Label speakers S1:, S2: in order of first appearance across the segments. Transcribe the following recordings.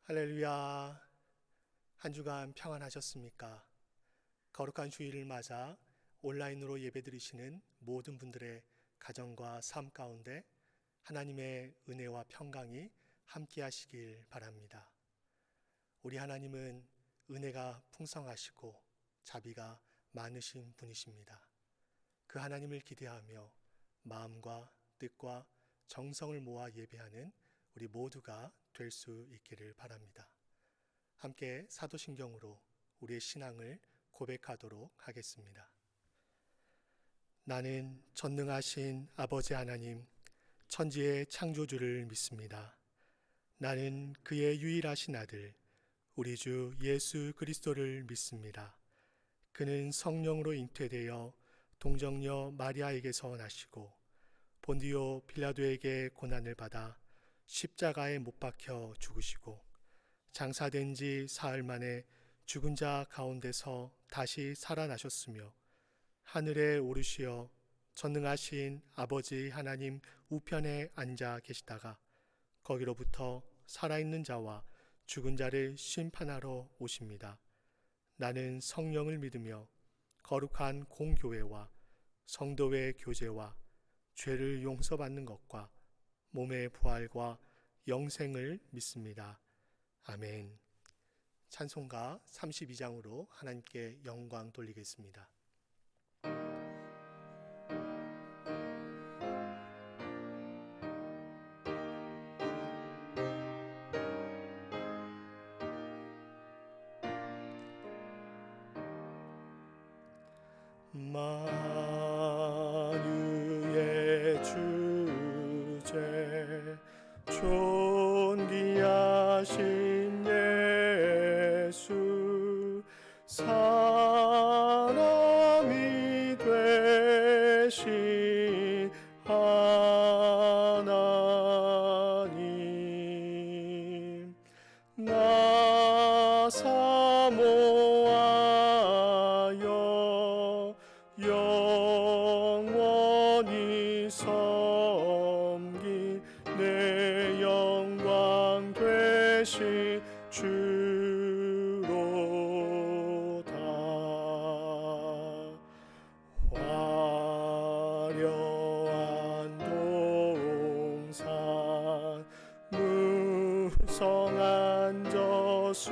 S1: 할렐루야. 한 주간 평안하셨습니까? 거룩한 주일을 맞아 온라인으로 예배드리시는 모든 분들의 가정과 삶 가운데 하나님의 은혜와 평강이 함께 하시길 바랍니다. 우리 하나님은 은혜가 풍성하시고 자비가 많으신 분이십니다. 그 하나님을 기대하며 마음과 뜻과 정성을 모아 예배하는 우리 모두가 될 수 있기를 바랍니다. 함께 사도신경으로 우리의 신앙을 고백하도록 하겠습니다. 나는 전능하신 아버지 하나님, 천지의 창조주를 믿습니다. 나는 그의 유일하신 아들, 우리 주 예수 그리스도를 믿습니다. 그는 성령으로 잉태되어 동정녀 마리아에게서 나시고 본디오 빌라도에게 고난을 받아 십자가에 못 박혀 죽으시고 장사된 지 사흘 만에 죽은 자 가운데서 다시 살아나셨으며 하늘에 오르시어 전능하신 아버지 하나님 우편에 앉아 계시다가 거기로부터 살아있는 자와 죽은 자를 심판하러 오십니다. 나는 성령을 믿으며 거룩한 공교회와 성도의 교제와 죄를 용서받는 것과 몸의 부활과 영생을 믿습니다. 아멘. 찬송가 32장으로 하나님께 영광 돌리겠습니다. 만유의 주제 존귀하신 예수 사람이 되신 하나님 나 사모하여 영원히 섬긴 내 영광 되신 주로다. 화려한 동산 무성한 저수목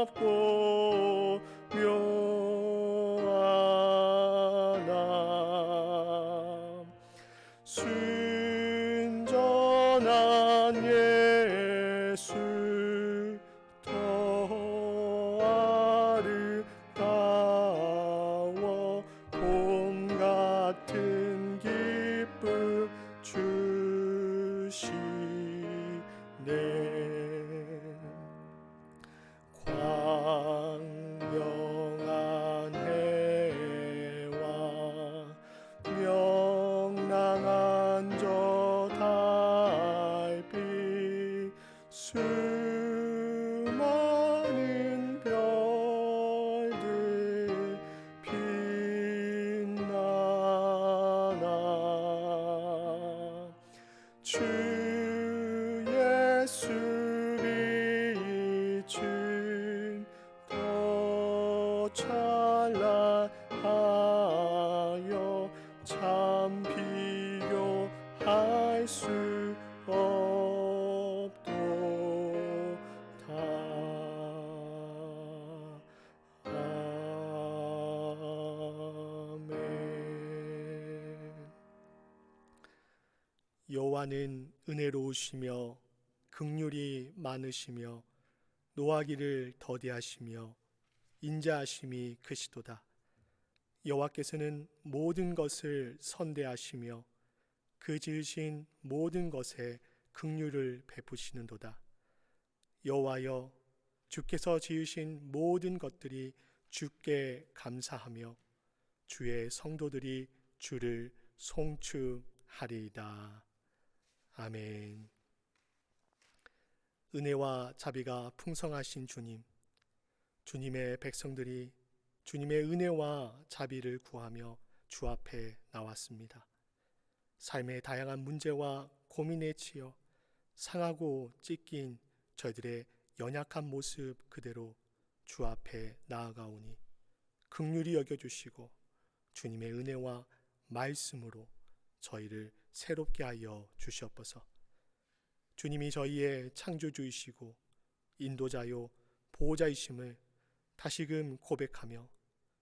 S1: 아름답고 묘하나 순전한 예수 더 아름다워 봄 같은 기쁨 주시네. 광명한 해와 명랑한 저 달빛 수많은 별들 빛나나 주 예수 빛은 더 찬란하여 참 비교할 수 없도다. 아멘. 여호와는 은혜로우시며 긍휼이 많으시며 노하기를 더디하시며 인자하심이 크시도다. 여호와께서는 모든 것을 선대하시며 그 지으신 모든 것에 긍휼을 베푸시는도다. 여호와여, 주께서 지으신 모든 것들이 주께 감사하며 주의 성도들이 주를 송축하리이다. 아멘. 은혜와 자비가 풍성하신 주님, 주님의 백성들이 주님의 은혜와 자비를 구하며 주 앞에 나왔습니다. 삶의 다양한 문제와 고민에 치여 상하고 찢긴 저희들의 연약한 모습 그대로 주 앞에 나아가오니 긍휼히 여겨주시고 주님의 은혜와 말씀으로 저희를 새롭게 하여 주시옵소서. 주님이 저희의 창조주이시고 인도자요 보호자이심을 다시금 고백하며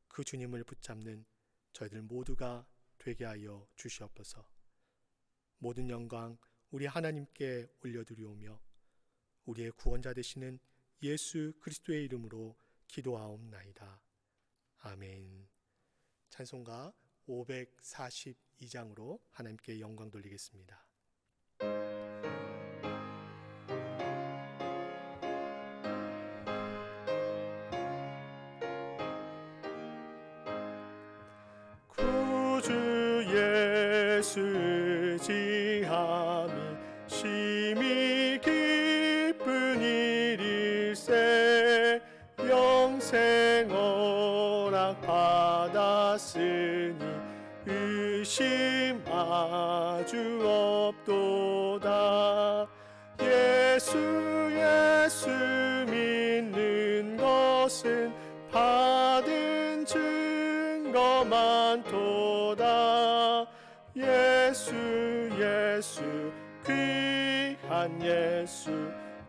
S1: 그 주님을 붙잡는 저희들 모두가 되게 하여 주시옵소서. 모든 영광 우리 하나님께 올려드리오며 우리의 구원자 되시는 예수 그리스도의 이름으로 기도하옵나이다. 아멘. 찬송가 542장으로 하나님께 영광 돌리겠습니다. 구주 예수 의지함이 심히 기쁜 일일세 영생 허락 받았으니 의심 아주 없도다. 예수 믿는 것은 받은 증거 많도다. 예수 귀한 예수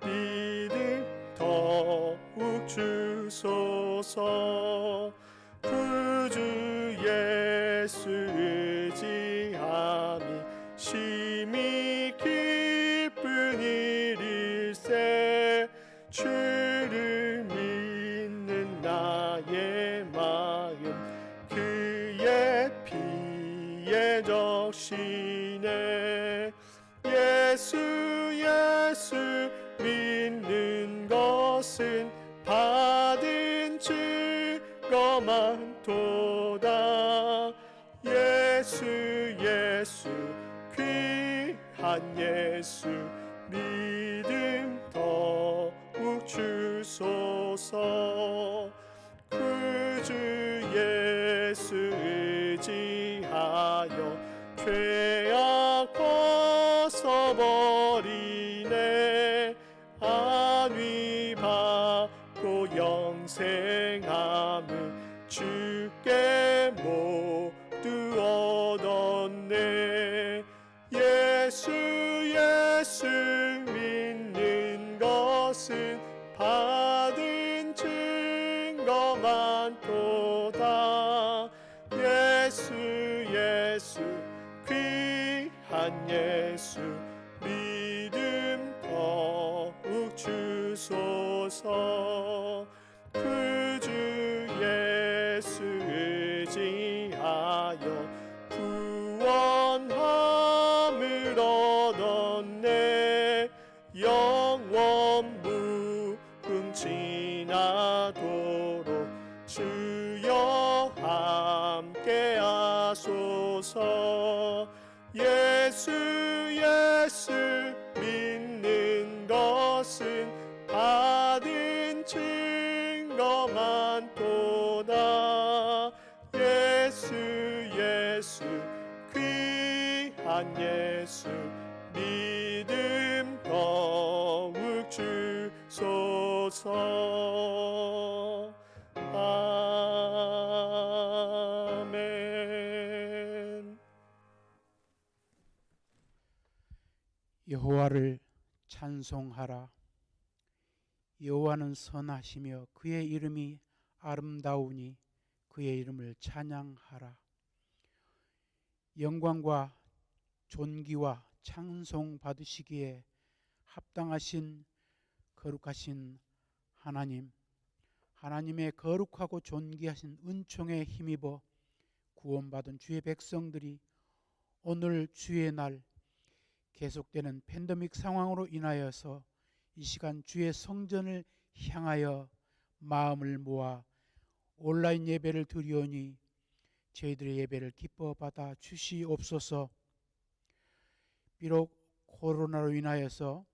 S1: 믿음 더욱 주소서. 구주 예수 의지함이 심히 기쁜 일일세 주를 믿는 나의 마음 그의 피에 적시네. 예수 믿는 것은 받은 증거 많도다. 예수 귀한 예수 믿음 더욱 주소서. 구주 예수 의지하여 죄악 벗어버리네. 안위 받고 영생함을 주께 모두 얻었네. 예수 믿는 것은 받은 증거 많도다. 예수 귀한 예수 믿음 더욱 주소서. 구주 예수 의지하여 구원함을 얻었네. 영원 무궁 지나도록 주여 함께 하소서. 예수 믿는 것은 받은 증거 많도다. 예수 귀한 예수 믿음 더욱 주소서. 아멘.
S2: 여호와를 찬송하라. 여호와는 선하시며 그의 이름이 아름다우니 그의 이름을 찬양하라. 영광과 존귀와 찬송 받으시기에 합당하신 거룩하신 하나님, 하나님의 거룩하고 존귀하신 은총에 힘입어 구원받은 주의 백성들이 오늘 주의 날 계속되는 팬데믹 상황으로 인하여서 이 시간 주의 성전을 향하여 마음을 모아 온라인 예배를 드리오니 저희들의 예배를 기뻐 받아 주시옵소서. 비록 코로나로 인하여서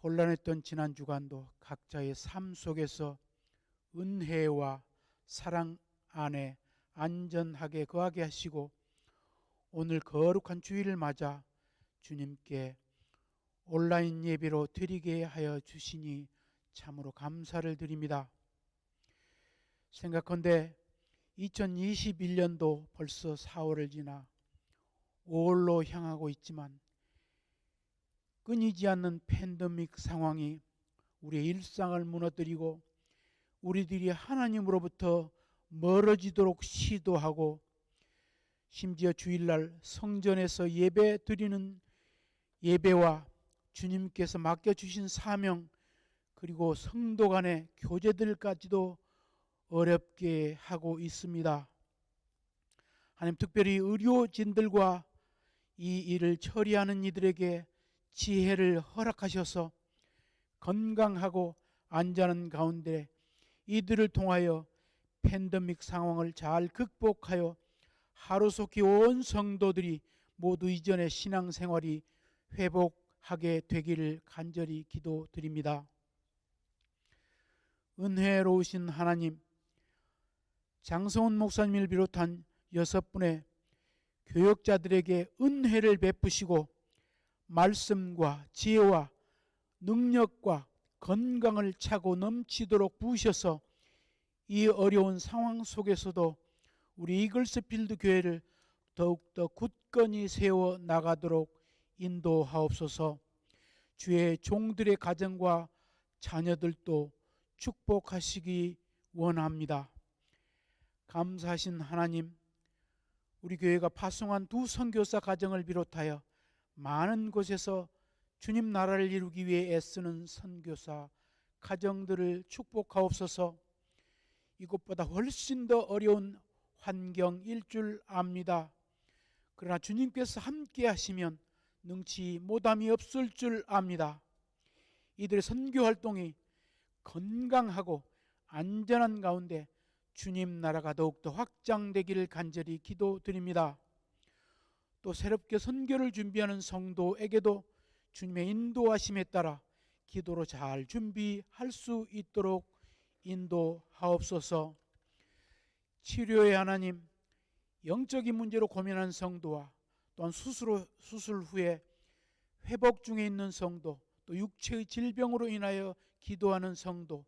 S2: 혼란했던 지난 주간도 각자의 삶 속에서 은혜와 사랑 안에 안전하게 거하게 하시고 오늘 거룩한 주일을 맞아 주님께 온라인 예배로 드리게 하여 주시니 참으로 감사를 드립니다. 생각컨대 2021년도 벌써 4월을 지나 5월로 향하고 있지만 끊이지 않는 팬데믹 상황이 우리의 일상을 무너뜨리고 우리들이 하나님으로부터 멀어지도록 시도하고 심지어 주일날 성전에서 예배 드리는 예배와 주님께서 맡겨주신 사명 그리고 성도 간의 교제들까지도 어렵게 하고 있습니다. 하나님 특별히 의료진들과 이 일을 처리하는 이들에게 지혜를 허락하셔서 건강하고 안전한 가운데 이들을 통하여 팬데믹 상황을 잘 극복하여 하루속히 온 성도들이 모두 이전의 신앙생활이 회복하게 되기를 간절히 기도드립니다. 은혜로우신 하나님, 장성훈 목사님을 비롯한 6분의 교역자들에게 은혜를 베푸시고 말씀과 지혜와 능력과 건강을 차고 넘치도록 부으셔서 이 어려운 상황 속에서도 우리 이글스필드 교회를 더욱더 굳건히 세워 나가도록 인도하옵소서. 주의 종들의 가정과 자녀들도 축복하시기 원합니다. 감사하신 하나님, 우리 교회가 파송한 두 선교사 가정을 비롯하여 많은 곳에서 주님 나라를 이루기 위해 애쓰는 선교사 가정들을 축복하옵소서. 이것보다 훨씬 더 어려운 환경일 줄 압니다. 그러나 주님께서 함께 하시면 능치 못함이 없을 줄 압니다. 이들의 선교 활동이 건강하고 안전한 가운데 주님 나라가 더욱더 확장되기를 간절히 기도드립니다. 또 새롭게 선교를 준비하는 성도에게도 주님의 인도하심에 따라 기도로 잘 준비할 수 있도록 인도하옵소서. 치료의 하나님, 영적인 문제로 고민하는 성도와 또한 수술 후에 회복 중에 있는 성도, 또 육체의 질병으로 인하여 기도하는 성도,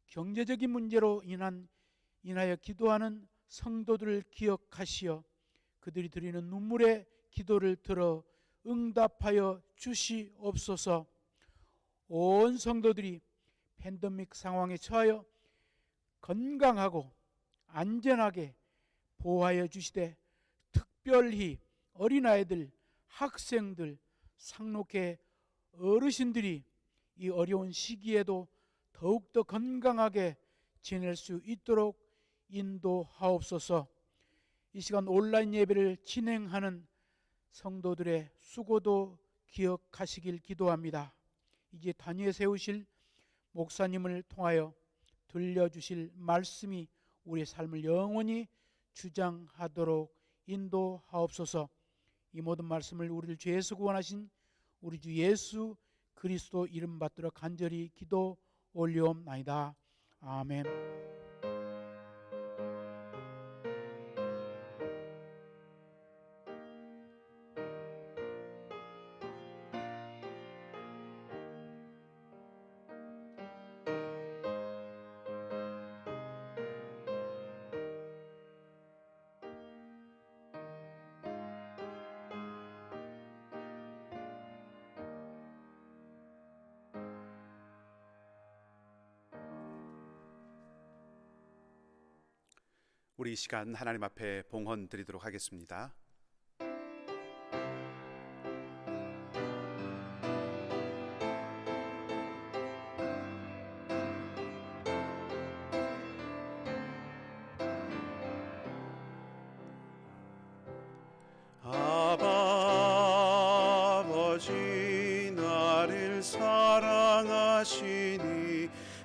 S2: 경제적인 문제로 인하여 기도하는 성도들을 기억하시어 그들이 드리는 눈물의 기도를 들어 응답하여 주시옵소서. 온 성도들이 팬데믹 상황에 처하여 건강하고 안전하게 보호하여 주시되 특별히 어린아이들, 학생들, 상록회 어르신들이 이 어려운 시기에도 더욱더 건강하게 지낼 수 있도록 인도하옵소서. 이 시간 온라인 예배를 진행하는 성도들의 수고도 기억하시길 기도합니다. 이제 단위에 세우실 목사님을 통하여 들려주실 말씀이 우리의 삶을 영원히 주장하도록 인도하옵소서. 이 모든 말씀을 우리를 죄에서 구원하신 우리 주 예수 그리스도 이름 받들어 간절히 기도 올리옵나이다. 아멘.
S3: 우리 이 시간 하나님 앞에 봉헌 드리도록 하겠습니다.
S1: 아버지 나를 사랑하시니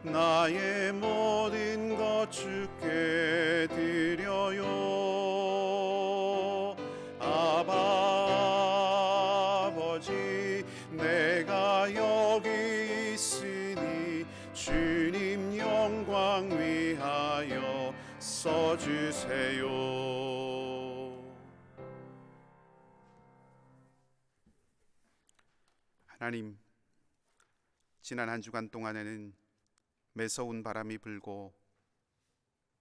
S1: 나의 모든 것 주께 드려요. 주세요.
S3: 하나님, 지난 한 주간 동안에는 매서운 바람이 불고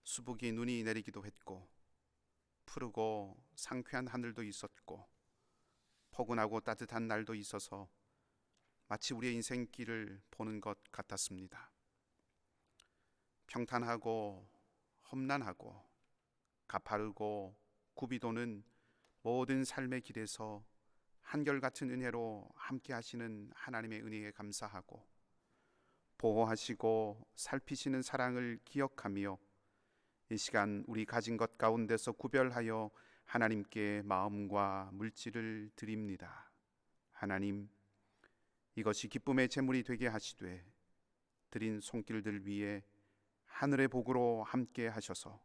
S3: 수북이 눈이 내리기도 했고 푸르고 상쾌한 하늘도 있었고 포근하고 따뜻한 날도 있어서 마치 우리의 인생길을 보는 것 같았습니다. 평탄하고 험난하고 가파르고 굽이 도는 모든 삶의 길에서 한결같은 은혜로 함께 하시는 하나님의 은혜에 감사하고 보호하시고 살피시는 사랑을 기억하며 이 시간 우리 가진 것 가운데서 구별하여 하나님께 마음과 물질을 드립니다. 하나님, 이것이 기쁨의 제물이 되게 하시되 드린 손길들 위에 하늘의 복으로 함께 하셔서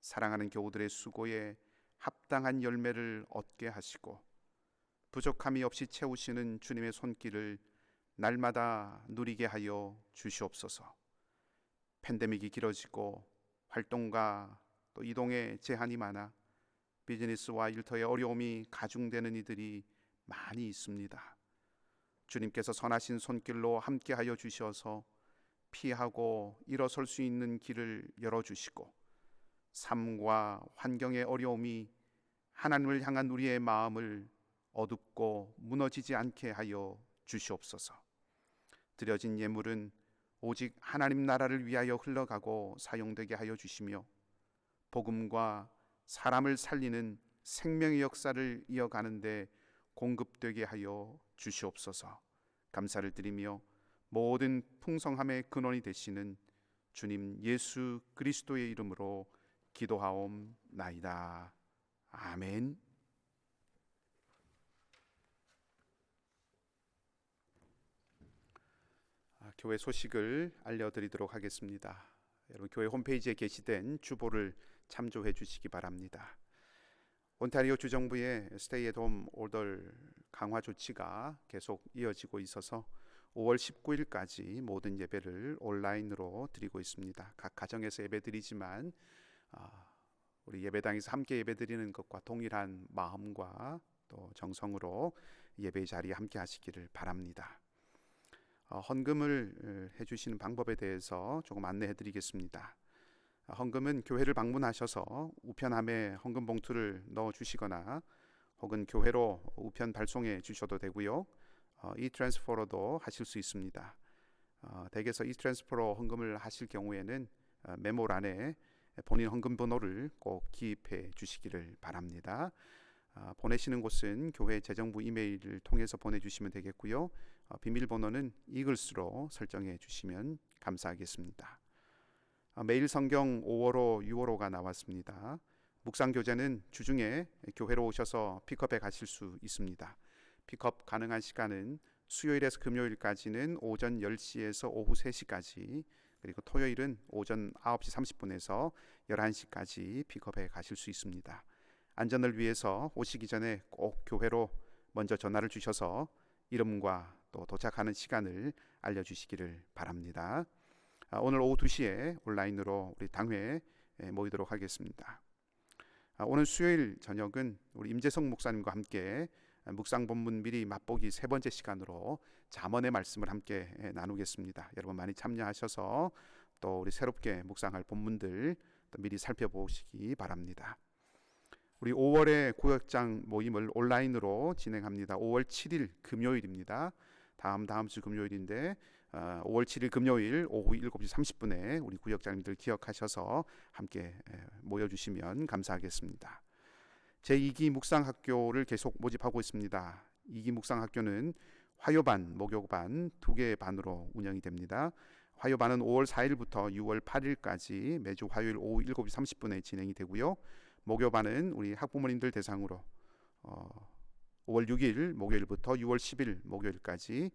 S3: 사랑하는 교우들의 수고에 합당한 열매를 얻게 하시고 부족함이 없이 채우시는 주님의 손길을 날마다 누리게 하여 주시옵소서. 팬데믹이 길어지고 활동과 또 이동의 제한이 많아 비즈니스와 일터의 어려움이 가중되는 이들이 많이 있습니다. 주님께서 선하신 손길로 함께하여 주셔서 피하고 일어설 수 있는 길을 열어주시고 삶과 환경의 어려움이 하나님을 향한 우리의 마음을 어둡고 무너지지 않게 하여 주시옵소서. 드려진 예물은 오직 하나님 나라를 위하여 흘러가고 사용되게 하여 주시며 복음과 사람을 살리는 생명의 역사를 이어가는데 공급되게 하여 주시옵소서. 감사를 드리며 모든 풍성함의 근원이 되시는 주님 예수 그리스도의 이름으로 기도하옵나이다. 아멘. 교회 소식을 알려드리도록 하겠습니다. 여러분, 교회 홈페이지에 게시된 주보를 참조해 주시기 바랍니다. 온타리오 주정부의 스테이 앳 홈 오더 강화 조치가 계속 이어지고 있어서 5월 19일까지 모든 예배를 온라인으로 드리고 있습니다. 각 가정에서 예배드리지만 우리 예배당에서 함께 예배드리는 것과 동일한 마음과 또 정성으로 예배의 자리에 함께 하시기를 바랍니다. 헌금을 해주시는 방법에 대해서 조금 안내해 드리겠습니다. 헌금은 교회를 방문하셔서 우편함에 헌금 봉투를 넣어 주시거나 혹은 교회로 우편 발송해 주셔도 되고요. 이트랜스퍼로도 하실 수 있습니다. 댁에서 이트랜스퍼로 헌금을 하실 경우에는 메모란에 본인 헌금 번호를 꼭 기입해 주시기를 바랍니다. 보내시는 곳은 교회 재정부 이메일을 통해서 보내주시면 되겠고요. 비밀번호는 이글스로 설정해 주시면 감사하겠습니다. 매일 성경 5월호, 6월호가 나왔습니다. 묵상 교재는 주중에 교회로 오셔서 픽업해 가실 수 있습니다. 픽업 가능한 시간은 수요일에서 금요일까지는 오전 10시에서 오후 3시까지, 그리고 토요일은 오전 9시 30분에서 11시까지 픽업해 가실 수 있습니다. 안전을 위해서 오시기 전에 꼭 교회로 먼저 전화를 주셔서 이름과 또 도착하는 시간을 알려주시기를 바랍니다. 오늘 오후 2시에 온라인으로 우리 당회에 모이도록 하겠습니다. 오늘 수요일 저녁은 우리 임재성 목사님과 함께 묵상 본문 미리 맛보기 3번째 시간으로 잠언의 말씀을 함께 나누겠습니다. 여러분 많이 참여하셔서 또 우리 새롭게 묵상할 본문들 또 미리 살펴보시기 바랍니다. 우리 5월의 구역장 모임을 온라인으로 진행합니다. 5월 7일 금요일입니다. 다음 주 금요일인데 5월 7일 금요일 오후 7시 30분에 우리 구역장님들 기억하셔서 함께 모여주시면 감사하겠습니다. 제2기 묵상학교를 계속 모집하고 있습니다. 2기 묵상학교는 화요반, 목요반 2개의 반으로 운영이 됩니다. 화요반은 5월 4일부터 6월 8일까지 매주 화요일 오후 7시 30분에 진행이 되고요. 목요반은 우리 학부모님들 대상으로 5월 6일 목요일부터 6월 10일 목요일까지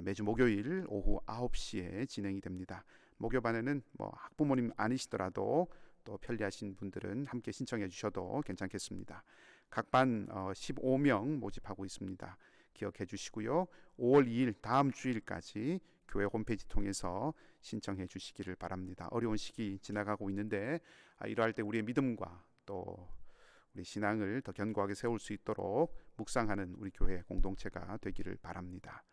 S3: 매주 목요일 오후 9시에 진행이 됩니다. 목요반에는 학부모님 아니시더라도 또 편리하신 분들은 함께 신청해 주셔도 괜찮겠습니다. 각 반 15명 모집하고 있습니다. 기억해 주시고요. 5월 2일 다음 주일까지 교회 홈페이지 통해서 신청해 주시기를 바랍니다. 어려운 시기 지나가고 있는데 이러할 때 우리의 믿음과 또 우리 신앙을 더 견고하게 세울 수 있도록 묵상하는 우리 교회 공동체가 되기를 바랍니다.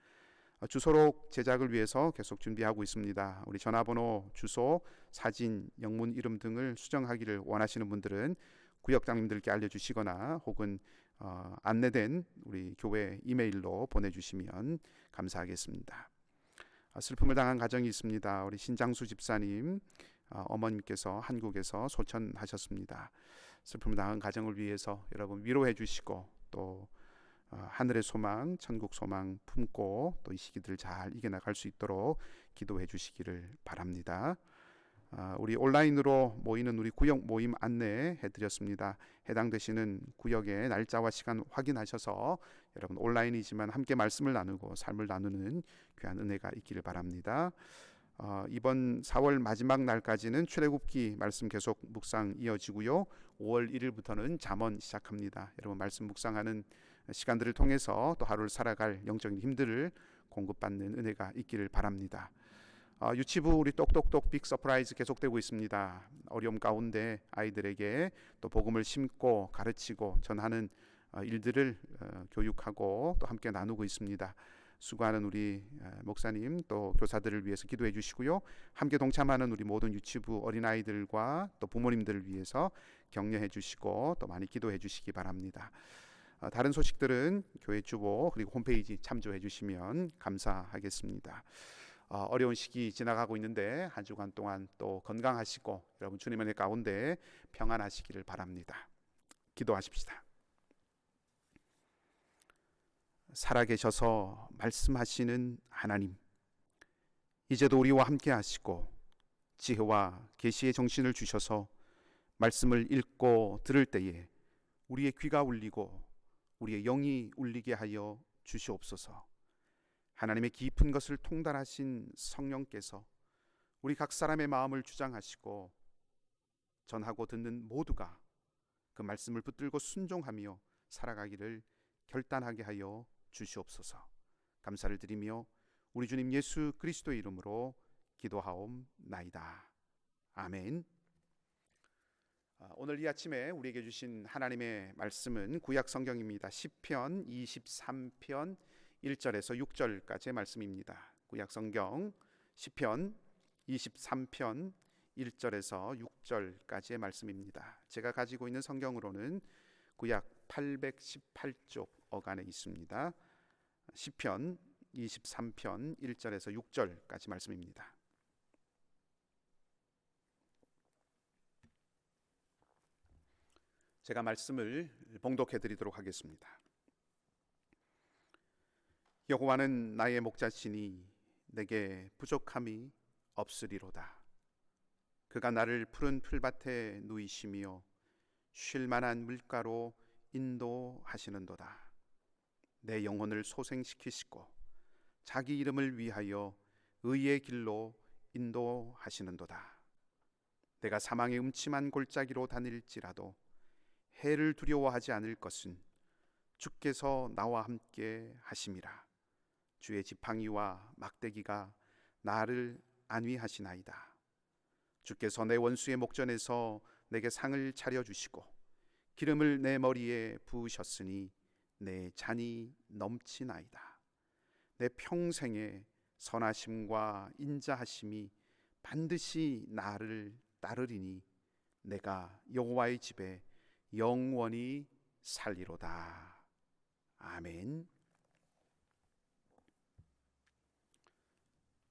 S3: 주소록 제작을 위해서 계속 준비하고 있습니다. 우리 전화번호, 주소, 사진, 영문 이름 등을 수정하기를 원하시는 분들은 구역장님들께 알려주시거나 혹은 안내된 우리 교회 이메일로 보내주시면 감사하겠습니다. 슬픔을 당한 가정이 있습니다. 우리 신장수 집사님 어머님께서 한국에서 소천하셨습니다. 슬픔을 당한 가정을 위해서 여러분 위로해 주시고 또 하늘의 소망, 천국 소망 품고 또 이 시기들을 잘 이겨나갈 수 있도록 기도해 주시기를 바랍니다. 우리 온라인으로 모이는 우리 구역 모임 안내해 드렸습니다. 해당되시는 구역의 날짜와 시간 확인하셔서 여러분 온라인이지만 함께 말씀을 나누고 삶을 나누는 귀한 은혜가 있기를 바랍니다. 이번 4월 마지막 날까지는 출애굽기 말씀 계속 묵상 이어지고요. 5월 1일부터는 잠언 시작합니다. 여러분 말씀 묵상하는 시간들을 통해서 또 하루를 살아갈 영적인 힘들을 공급받는 은혜가 있기를 바랍니다. 유치부 우리 똑똑똑 빅 서프라이즈 계속되고 있습니다. 어려움 가운데 아이들에게 또 복음을 심고 가르치고 전하는 일들을 교육하고 또 함께 나누고 있습니다. 수고하는 우리 목사님 또 교사들을 위해서 기도해 주시고요. 함께 동참하는 우리 모든 유치부 어린아이들과 또 부모님들을 위해서 격려해 주시고 또 많이 기도해 주시기 바랍니다. 다른 소식들은 교회 주보 그리고 홈페이지 참조해 주시면 감사하겠습니다. 어려운 시기 지나가고 있는데 한 주간 동안 또 건강하시고 여러분 주님의 은혜 가운데 평안하시기를 바랍니다. 기도하십시다. 살아계셔서 말씀하시는 하나님, 이제도 우리와 함께 하시고 지혜와 계시의 정신을 주셔서 말씀을 읽고 들을 때에 우리의 귀가 울리고 우리의 영이 울리게 하여 주시옵소서. 하나님의 깊은 것을 통달하신 성령께서 우리 각 사람의 마음을 주장하시고 전하고 듣는 모두가 그 말씀을 붙들고 순종하며 살아가기를 결단하게 하여 주시옵소서. 감사를 드리며 우리 주님 예수 그리스도의 이름으로 기도하옵나이다. 아멘. 오늘 이 아침에 우리에게 주신 하나님의 말씀은 구약 성경입니다. 시편 23편 1절에서 6절까지의 말씀입니다. 구약 성경 시편 23편 1절에서 6절까지의 말씀입니다. 제가 가지고 있는 성경으로는 구약 818쪽 어간에 있습니다. 시편 23편 1절에서 6절까지 말씀입니다. 제가 말씀을 봉독해 드리도록 하겠습니다. 여호와는 나의 목자시니 내게 부족함이 없으리로다. 그가 나를 푸른 풀밭에 누이시며 쉴 만한 물가로 인도하시는도다. 내 영혼을 소생시키시고 자기 이름을 위하여 의의 길로 인도하시는도다. 내가 사망의 음침한 골짜기로 다닐지라도 해를 두려워하지 않을 것은 주께서 나와 함께 하심이라. 주의 지팡이와 막대기가 나를 안위하시나이다. 주께서 내 원수의 목전에서 내게 상을 차려주시고 기름을 내 머리에 부으셨으니 내 잔이 넘치나이다. 내 평생에 선하심과 인자하심이 반드시 나를 따르리니 내가 여호와의 집에 영원히 살리로다. 아멘.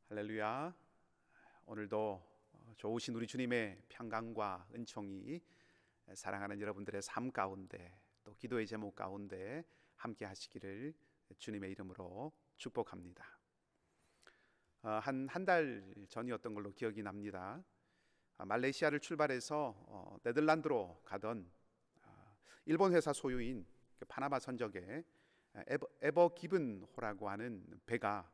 S3: 할렐루야. 오늘도 좋으신 우리 주님의 평강과 은총이 사랑하는 여러분들의 삶 가운데 또 기도의 제목 가운데 함께 하시기를 주님의 이름으로 축복합니다. 한 달 전이었던 걸로 기억이 납니다. 말레이시아를 출발해서 네덜란드로 가던 일본 회사 소유인 파나마 선적의 에버 기븐호라고 하는 배가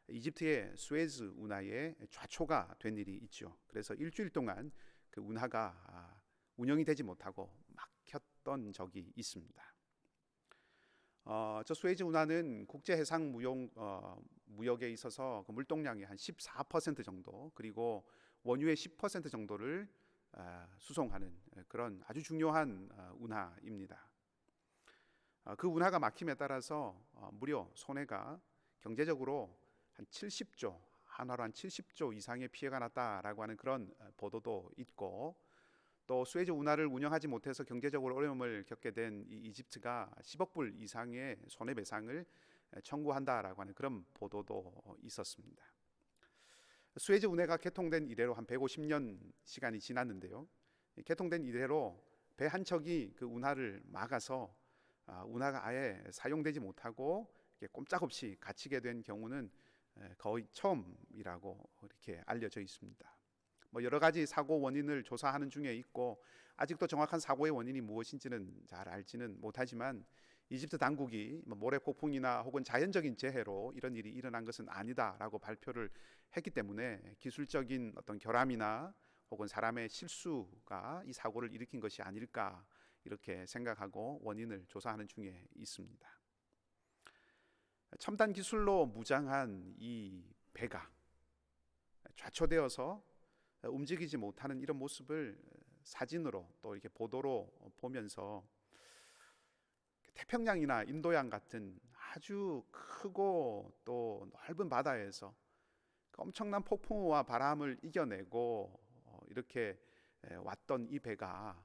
S3: 이집트의 수에즈 운하에 좌초가 된 일이 있죠. 그래서 일주일 동안 그 운하가 운영이 되지 못하고 막혔던 적이 있습니다. 저 수에즈 운하는 국제 해상 무역에 있어서 그 물동량의 한 14% 정도, 그리고 원유의 10% 정도를 수송하는 그런 아주 중요한 운하입니다. 그 운하가 막힘에 따라서 무려 손해가 경제적으로 한 70조, 한화로 한 70조 이상의 피해가 났다라고 하는 그런 보도도 있고, 또 수에즈 운하를 운영하지 못해서 경제적으로 어려움을 겪게 된 이집트가 10억 불 이상의 손해배상을 청구한다라고 하는 그런 보도도 있었습니다. 수에즈 운하가 개통된 이래로 한 150년 시간이 지났는데요. 개통된 이래로 배 한 척이 그 운하를 막아서 운하가 아예 사용되지 못하고 꼼짝없이 갇히게 된 경우는 거의 처음이라고 이렇게 알려져 있습니다. 여러 가지 사고 원인을 조사하는 중에 있고, 아직도 정확한 사고의 원인이 무엇인지는 잘 알지는 못하지만 이집트 당국이 모래 폭풍이나 혹은 자연적인 재해로 이런 일이 일어난 것은 아니다라고 발표를 했기 때문에 기술적인 어떤 결함이나 혹은 사람의 실수가 이 사고를 일으킨 것이 아닐까 이렇게 생각하고 원인을 조사하는 중에 있습니다. 첨단 기술로 무장한 이 배가 좌초되어서 움직이지 못하는 이런 모습을 사진으로 또 이렇게 보도로 보면서 태평양이나 인도양 같은 아주 크고 또 넓은 바다에서 엄청난 폭풍우와 바람을 이겨내고 이렇게 왔던 이 배가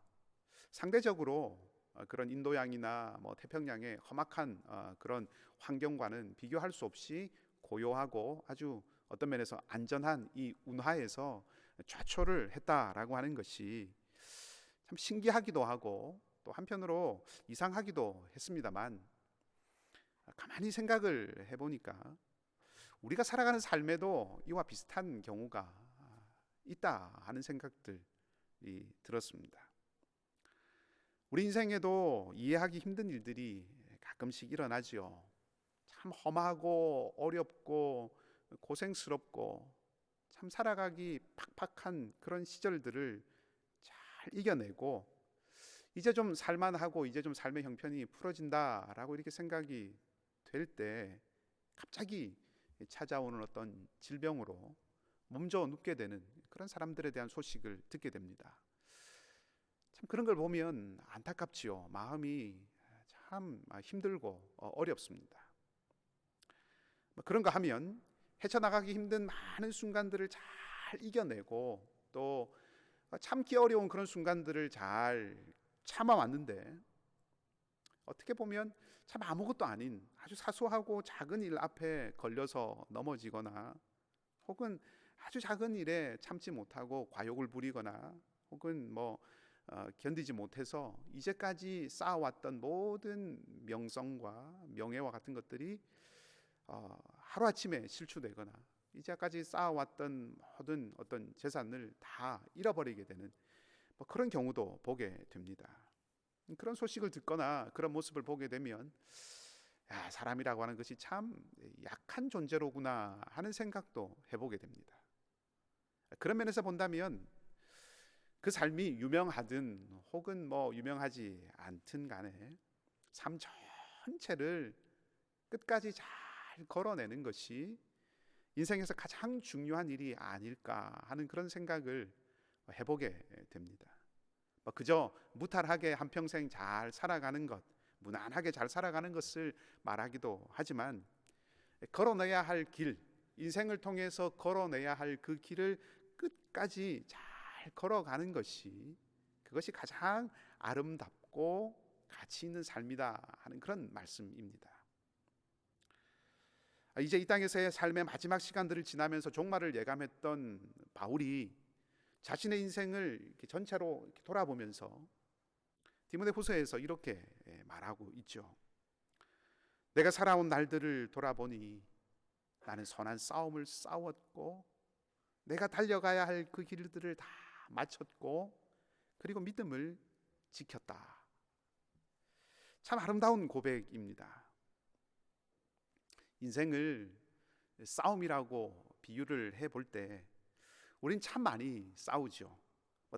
S3: 상대적으로 그런 인도양이나 태평양의 험악한 그런 환경과는 비교할 수 없이 고요하고 아주 어떤 면에서 안전한 이 운하에서 좌초를 했다라고 하는 것이 참 신기하기도 하고 또 한편으로 이상하기도 했습니다만, 가만히 생각을 해보니까 우리가 살아가는 삶에도 이와 비슷한 경우가 있다 하는 생각들이 들었습니다. 우리 인생에도 이해하기 힘든 일들이 가끔씩 일어나지요. 참 험하고 어렵고 고생스럽고 참 살아가기 팍팍한 그런 시절들을 잘 이겨내고 이제 좀 살만하고 이제 좀 삶의 형편이 풀어진다라고 이렇게 생각이 될 때 갑자기 찾아오는 어떤 질병으로 몸져 눕게 되는 그런 사람들에 대한 소식을 듣게 됩니다. 참 그런 걸 보면 안타깝지요. 마음이 참 힘들고 어렵습니다. 그런가 하면 헤쳐나가기 힘든 많은 순간들을 잘 이겨내고 또 참기 어려운 그런 순간들을 잘 참아왔는데, 어떻게 보면 참 아무것도 아닌 아주 사소하고 작은 일 앞에 걸려서 넘어지거나 혹은 아주 작은 일에 참지 못하고 과욕을 부리거나 혹은 견디지 못해서 이제까지 쌓아왔던 모든 명성과 명예와 같은 것들이 하루아침에 실추되거나 이제까지 쌓아왔던 모든 어떤 재산을 다 잃어버리게 되는 그런 경우도 보게 됩니다. 그런 소식을 듣거나 그런 모습을 보게 되면 사람이라고 하는 것이 참 약한 존재로구나 하는 생각도 해보게 됩니다. 그런 면에서 본다면 그 삶이 유명하든 혹은 유명하지 않든 간에 삶 전체를 끝까지 잘 걸어내는 것이 인생에서 가장 중요한 일이 아닐까 하는 그런 생각을 해보게 됩니다. 그저 무탈하게 한평생 잘 살아가는 것, 무난하게 잘 살아가는 것을 말하기도 하지만 걸어내야 할 길, 인생을 통해서 걸어내야 할 그 길을 끝까지 잘 걸어가는 것이 그것이 가장 아름답고 가치 있는 삶이다 하는 그런 말씀입니다. 이제 이 땅에서의 삶의 마지막 시간들을 지나면서 종말을 예감했던 바울이 자신의 인생을 이렇게 전체로 이렇게 돌아보면서 디모데후서에서 이렇게 말하고 있죠. 내가 살아온 날들을 돌아보니 나는 선한 싸움을 싸웠고 내가 달려가야 할 그 길들을 다 마쳤고 그리고 믿음을 지켰다. 참 아름다운 고백입니다. 인생을 싸움이라고 비유를 해볼 때 우린 참 많이 싸우죠.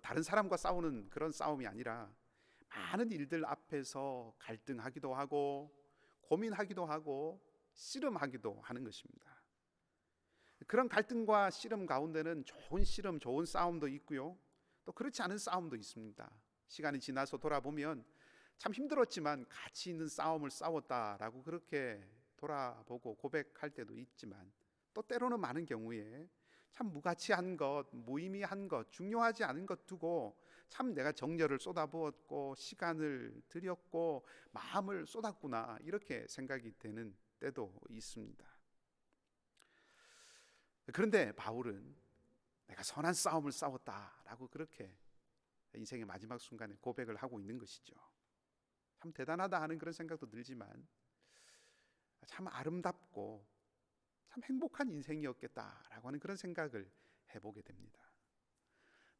S3: 다른 사람과 싸우는 그런 싸움이 아니라 많은 일들 앞에서 갈등하기도 하고 고민하기도 하고 씨름하기도 하는 것입니다. 그런 갈등과 씨름 가운데는 좋은 씨름, 좋은 싸움도 있고요, 또 그렇지 않은 싸움도 있습니다. 시간이 지나서 돌아보면 참 힘들었지만 가치 있는 싸움을 싸웠다라고 그렇게 돌아보고 고백할 때도 있지만, 또 때로는 많은 경우에 참 무가치한 것, 무의미한 것, 중요하지 않은 것 두고 참 내가 정열을 쏟아부었고 시간을 들였고 마음을 쏟았구나, 이렇게 생각이 되는 때도 있습니다. 그런데 바울은 내가 선한 싸움을 싸웠다라고 그렇게 인생의 마지막 순간에 고백을 하고 있는 것이죠. 참 대단하다 하는 그런 생각도 들지만 참 아름답고 참 행복한 인생이었겠다라고 하는 그런 생각을 해보게 됩니다.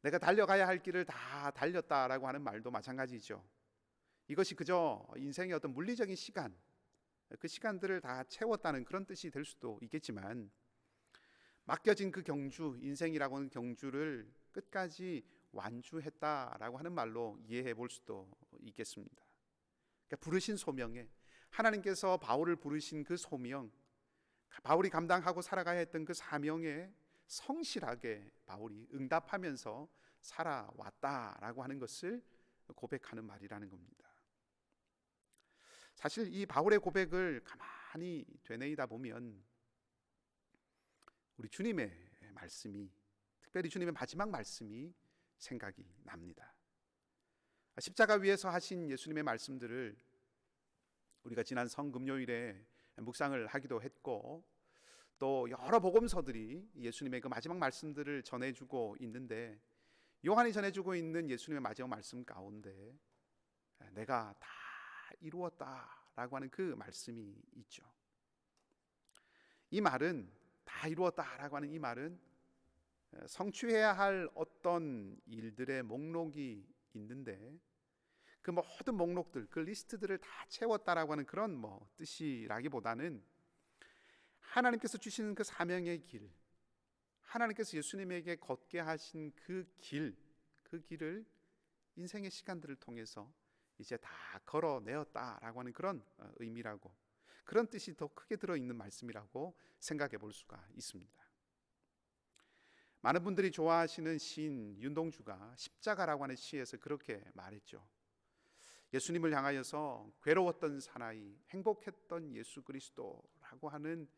S3: 내가 달려가야 할 길을 다 달렸다라고 하는 말도 마찬가지죠. 이것이 그저 인생의 어떤 물리적인 시간, 그 시간들을 다 채웠다는 그런 뜻이 될 수도 있겠지만, 맡겨진 그 경주, 인생이라고 하는 경주를 끝까지 완주했다라고 하는 말로 이해해 볼 수도 있겠습니다. 그러니까 부르신 소명에, 하나님께서 바울을 부르신 그 소명, 바울이 감당하고 살아가야 했던 그 사명에 성실하게 바울이 응답하면서 살아왔다라고 하는 것을 고백하는 말이라는 겁니다. 사실 이 바울의 고백을 가만히 되뇌이다 보면 우리 주님의 말씀이, 특별히 주님의 마지막 말씀이 생각이 납니다. 십자가 위에서 하신 예수님의 말씀들을 우리가 지난 성금요일에 묵상을 하기도 했고, 또 여러 복음서들이 예수님의 그 마지막 말씀들을 전해주고 있는데, 요한이 전해주고 있는 예수님의 마지막 말씀 가운데 내가 다 이루었다라고 하는 그 말씀이 있죠. 이 말은, 다 이루었다라고 하는 이 말은 성취해야 할 어떤 일들의 목록이 있는데, 그 모든 목록들, 그 리스트들을 다 채웠다라고 하는 그런 뜻이라기보다는 하나님께서 주시는 그 사명의 길, 하나님께서 예수님에게 걷게 하신 그 길을 인생의 시간들을 통해서 이제 다 걸어내었다라고 하는 그런 의미라고, 그런 뜻이 더 크게 들어있는 말씀이라고 생각해 볼 수가 있습니다. 많은 분들이 좋아하시는 시인 윤동주가 십자가라고 하는 시에서 그렇게 말했죠. 예수님을 향하여서 괴로웠던 사나이, 행복했던 예수 그리스도라고 하는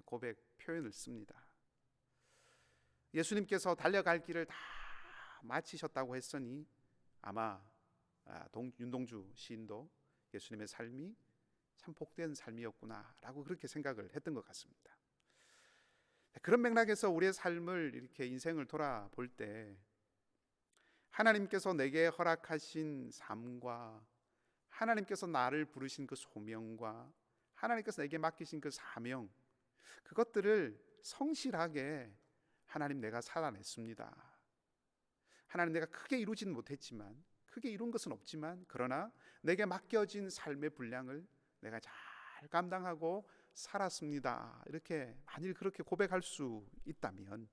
S3: 고백 표현을 씁니다. 예수님께서 달려갈 길을 다 마치셨다고 했으니 아마 윤동주 시인도 예수님의 삶이 참 복된 삶이었구나라고 그렇게 생각을 했던 것 같습니다. 그런 맥락에서 우리의 삶을, 이렇게 인생을 돌아볼 때 하나님께서 내게 허락하신 삶과 하나님께서 나를 부르신 그 소명과 하나님께서 내게 맡기신 그 사명, 그것들을 성실하게 하나님 내가 살아냈습니다. 하나님 내가 크게 이루지는 못했지만, 크게 이룬 것은 없지만, 그러나 내게 맡겨진 삶의 분량을 내가 잘 감당하고 살았습니다. 이렇게 만일 그렇게 고백할 수 있다면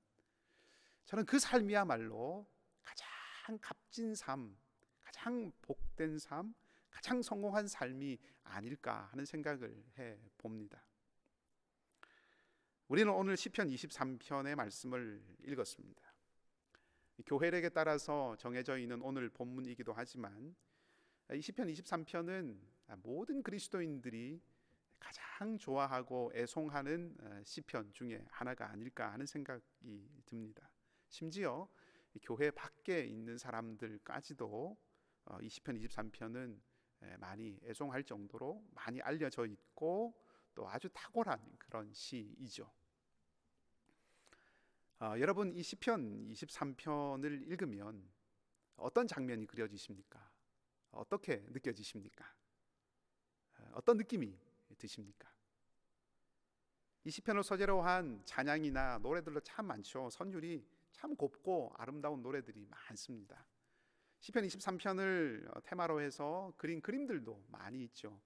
S3: 저는 그 삶이야말로 가장 값진 삶, 가장 복된 삶, 가장 성공한 삶이 아닐까 하는 생각을 해봅니다. 우리는 오늘 시편 23편의 말씀을 읽었습니다. 교회력에 따라서 정해져 있는 오늘 본문이기도 하지만 이 시편 23편은 모든 그리스도인들이 가장 좋아하고 애송하는 시편 중에 하나가 아닐까 하는 생각이 듭니다. 심지어 교회 밖에 있는 사람들까지도 이 시편 23편은 많이 애송할 정도로 많이 알려져 있고 또 아주 탁월한 그런 시이죠. 여러분, 이 시편 23편을 읽으면 어떤 장면이 그려지십니까? 어떻게 느껴지십니까? 어떤 느낌이 드십니까? 이 시편을 소재로 한 찬양이나 노래들도 참 많죠. 선율이 참 곱고 아름다운 노래들이 많습니다. 시편 23편을 테마로 해서 그린 그림들도 많이 있죠.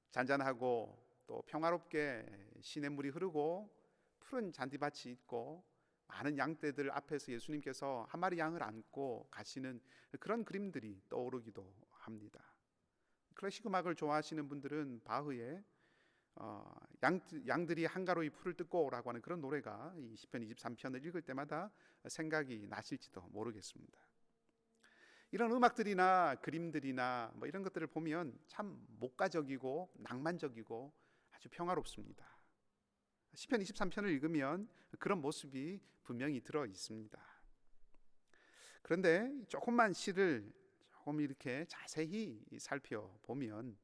S3: 잔잔하고 또 평화롭게 시냇물이 흐르고 푸른 잔디밭이 있고 많은 양떼들 앞에서 예수님께서 한 마리 양을 안고 가시는 그런 그림들이 떠오르기도 합니다. 클래식 음악을 좋아하시는 분들은 바흐의 양들이 한가로이 풀을 뜯고라고 하는 그런 노래가 이 시편 23편을 읽을 때마다 생각이 나실지도 모르겠습니다. 이런 음악들이나 그림들이나 뭐 이런 것들을 보면 참 목가적이고 낭만적이고 아주 평화롭습니다. 시편 23편을 읽으면 그런 모습이 분명히 들어 있습니다. 그런데 조금만 시를 조금 이렇게 자세히 살펴보면